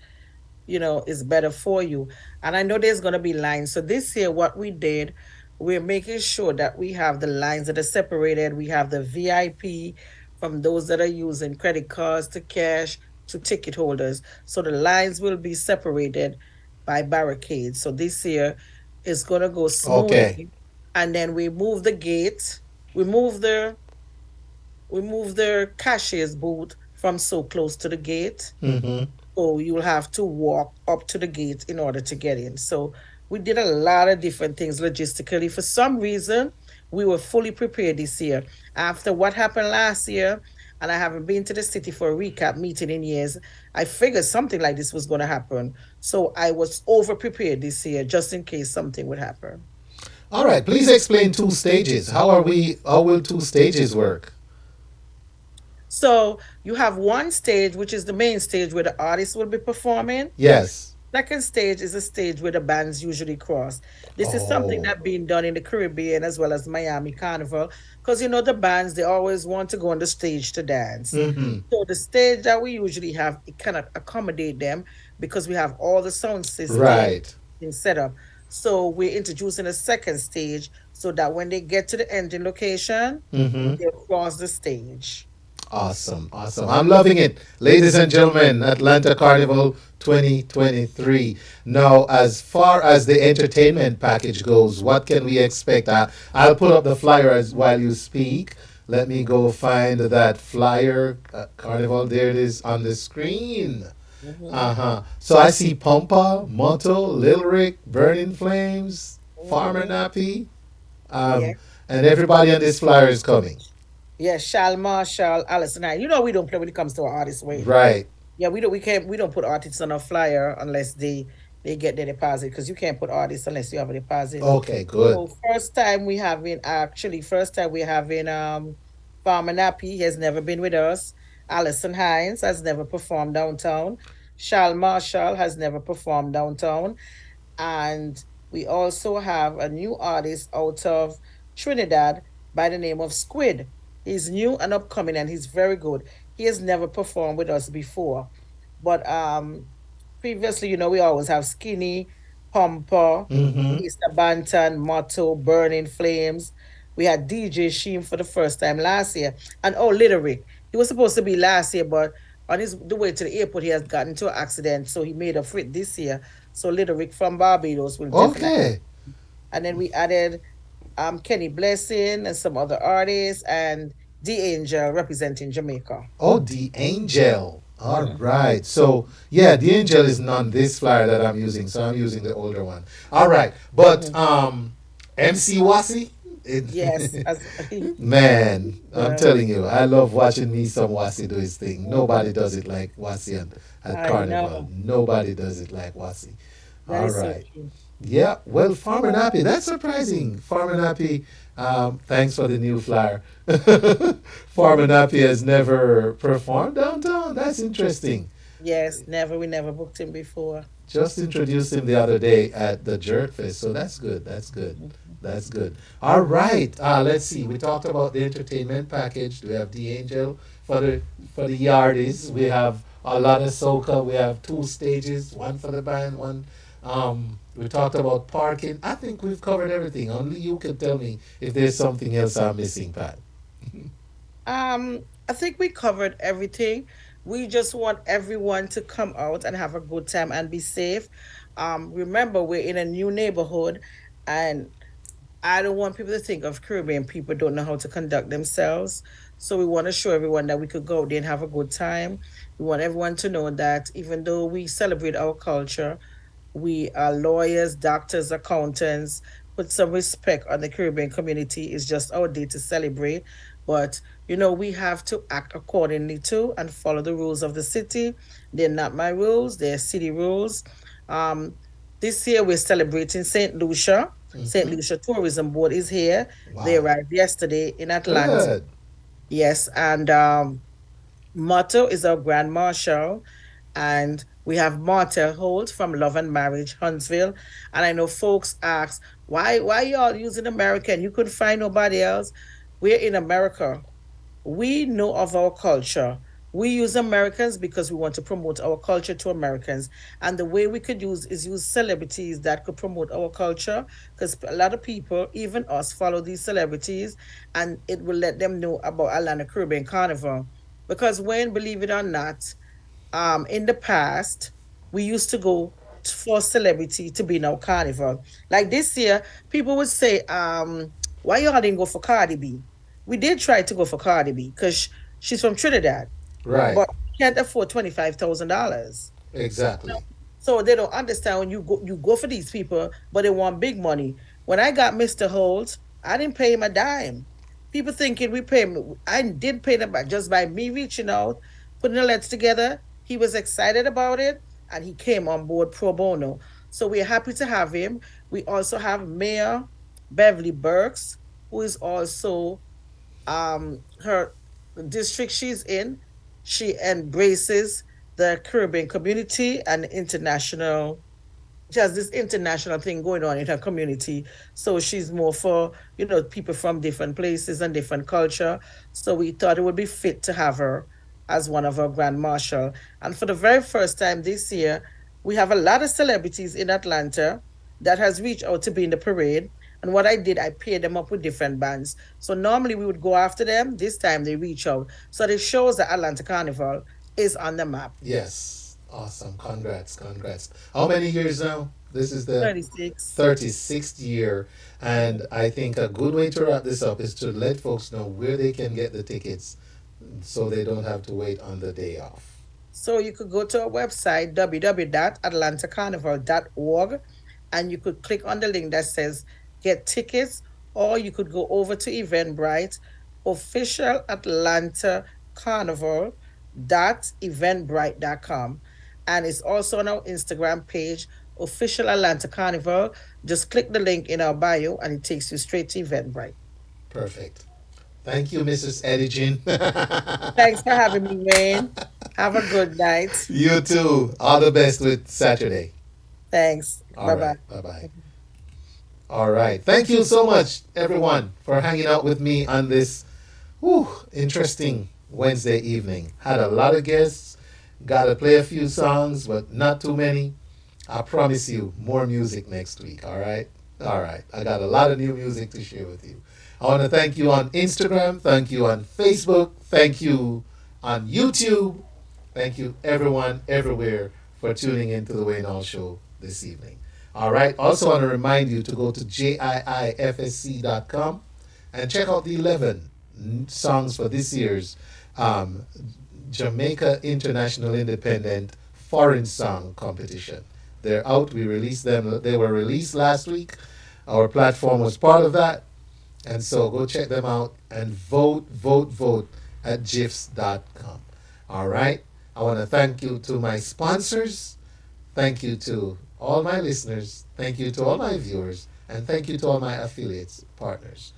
is better for you. And I know there's going to be lines. So this year, what we did, we're making sure that we have the lines that are separated. We have the VIP from those that are using credit cards to cash to ticket holders. So the lines will be separated by barricades. So this year it's going to go smoothly. Okay. And then we move the gate. We move the cashier's booth from so close to the gate. Mm-hmm. So you will have to walk up to the gate in order to get in. So we did a lot of different things logistically. For some reason, we were fully prepared this year. After what happened last year, and I haven't been to the city for a recap meeting in years, I figured something like this was going to happen. So I was over prepared this year just in case something would happen. All right. Please explain two stages. How will two stages work? So you have one stage, which is the main stage where the artists will be performing. Yes. Second stage is a stage where the bands usually cross. This is something that being done in the Caribbean as well as Miami Carnival. Because the bands, they always want to go on the stage to dance. Mm-hmm. So the stage that we usually have, it cannot accommodate them because we have all the sound systems Right. in setup. So we're introducing a second stage so that when they get to the ending location, Mm-hmm. they'll cross the stage. Awesome. I'm loving it. Ladies and gentlemen, Atlanta Carnival 2023. Now, as far as the entertainment package goes, what can we expect? I'll put up the flyer while you speak. Let me go find that flyer. Carnival, there it is on the screen. Uh-huh. So I see Pumpa, Motto, Lil Rick, Burning Flames, Farmer Nappy, Yeah. and everybody on this flyer is coming. Yeah, Marshall, Allison. We don't play when it comes to our artist way. Right. Yeah, we don't put artists on a flyer unless they get their deposit because you can't put artists unless you have a deposit. Okay, good. So first time we're having Farmer Nappy. He has never been with us. Allison Hines has never performed downtown. Marshall has never performed downtown. And we also have a new artist out of Trinidad by the name of Squid. He's new and upcoming and he's very good. He has never performed with us before. But previously, we always have Skinny, Pumper, Mm-hmm. Mr. Banton, Motto, Burning Flames. We had DJ Sheem for the first time last year. And Little Rick. He was supposed to be last year, but on the way to the airport, he has gotten into an accident. So he made up for it this year. So Little Rick from Barbados will definitely. Okay. And then we added Kenny Blessing and some other artists and The Angel representing Jamaica. Oh, The Angel. All right. So, yeah, The Angel is on this flyer that I'm using. So I'm using the older one. All right. But MC Wasi? Yes. Man, I'm telling you, I love watching me some Wasi do his thing. Nobody does it like Wasi at Carnival. Nobody does it like Wasi. All right. Yeah, well, Farmer Nappy, that's surprising. Farmer Nappy, thanks for the new flyer. Farmer Nappy has never performed downtown. That's interesting. Yes, never. We never booked him before. Just introduced him the other day at the Jerk Fest, so that's good. That's good. All right. Let's see. We talked about the entertainment package. We have The Angel for the yardies. We have a lot of soca. We have 2 stages, one for the band, one. We talked about parking. I think we've covered everything. Only you can tell me if there's something else I'm missing, Pat. I think we covered everything. We just want everyone to come out and have a good time and be safe. Remember, we're in a new neighborhood, and I don't want people to think of Caribbean people don't know how to conduct themselves. So we want to show everyone that we could go out there and have a good time. We want everyone to know that even though we celebrate our culture, we are lawyers, doctors, accountants. Put some respect on the Caribbean community. It's just our day to celebrate. But, we have to act accordingly too and follow the rules of the city. They're not my rules, they're city rules. This year we're celebrating St. Lucia. St. Lucia Tourism Board is here. They arrived yesterday in Atlanta. Good. Yes, and Motto is our Grand Marshal, and we have Martha Holt from Love and Marriage, Huntsville. And I know folks ask, why y'all using American? You couldn't find nobody else. We're in America. We know of our culture. We use Americans because we want to promote our culture to Americans. And the way we could use celebrities that could promote our culture, because a lot of people, even us, follow these celebrities, and it will let them know about Atlanta Caribbean Carnival. Because when, believe it or not, in the past, we used to go for celebrity to be in our carnival. Like this year, people would say, why y'all didn't go for Cardi B? We did try to go for Cardi B because she's from Trinidad. Right. But can't afford $25,000. Exactly. So they don't understand when you go for these people, but they want big money. When I got Mr. Holt, I didn't pay him a dime. People thinking we pay him. I did pay them back just by me reaching out, putting the letters together. He was excited about it, and he came on board pro bono. So we're happy to have him. We also have Mayor Beverly Burks, who is also her district she's in. She embraces the Caribbean community and international. She has this international thing going on in her community. So she's more for, people from different places and different culture. So we thought it would be fit to have her as one of our Grand Marshal. And for the very first time this year, we have a lot of celebrities in Atlanta that has reached out to be in the parade. And what I did, I paired them up with different bands. So normally we would go after them. This time they reach out. So it shows that Atlanta Carnival is on the map. Yes. Awesome. Congrats. How many years now? This is the 36th year. And I think a good way to wrap this up is to let folks know where they can get the tickets so they don't have to wait on the day off. So you could go to our website, www.atlantacarnival.org, and you could click on the link that says get tickets, or you could go over to Eventbrite, official Atlanta Carnival.eventbrite.com. And it's also on our Instagram page, official Atlanta Carnival. Just click the link in our bio and it takes you straight to Eventbrite. Perfect. Thank you, Mrs. Edigin. Thanks for having me, Wayne. Have a good night. You too. All the best with Saturday. Thanks. Bye-bye. Right. Bye-bye. All right. Thank you so much, everyone, for hanging out with me on this interesting Wednesday evening. Had a lot of guests. Got to play a few songs, but not too many. I promise you more music next week. All right? All right. I got a lot of new music to share with you. I want to thank you on Instagram. Thank you on Facebook. Thank you on YouTube. Thank you, everyone, everywhere, for tuning in to the Wayne Hall Show this evening. All right. Also want to remind you to go to JAICC.com and check out the 11 songs for this year's Jamaica International Independent Foreign Song Competition. They're out. We released them. They were released last week. Our platform was part of that. And so go check them out and vote at gifs.com. All right. I want to thank you to my sponsors. Thank you to all my listeners. Thank you to all my viewers. And thank you to all my affiliates, partners.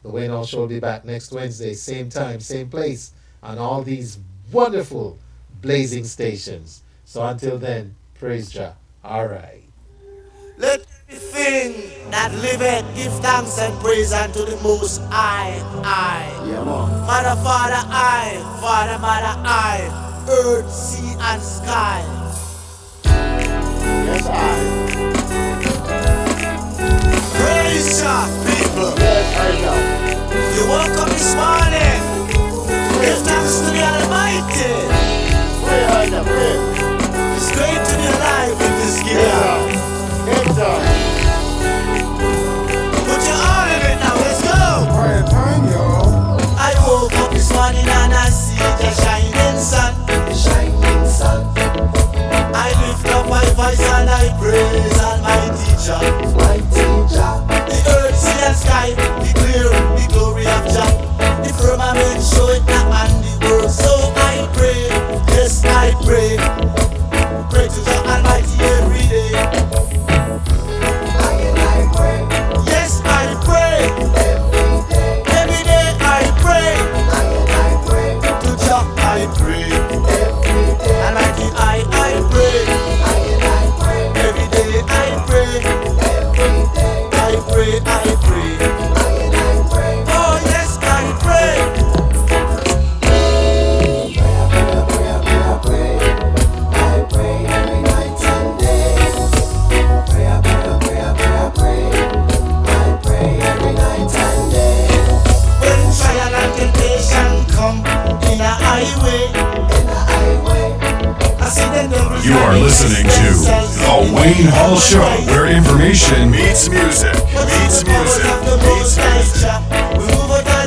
The Wayne Hall Show will be back next Wednesday, same time, same place, on all these wonderful blazing stations. So until then, praise Jah. All right. Let everything that liveth give thanks and praise unto the Most High. Yeah, man. Mother, Father, Father, Mother, earth, sea, and sky. Yes, Praise Jah, people. Yes, I know. You woke up this morning. Give thanks to the Almighty. Pray, I know, pray. It's great to be alive in this game. Get down. Put your all in it now, let's go. Pray time, yo. I woke up this morning and I see the shining sun. The shining sun. I lift up my voice and I praise Allah. You are listening to The Wayne Hall Show, where information meets music. Meets music. Meets music.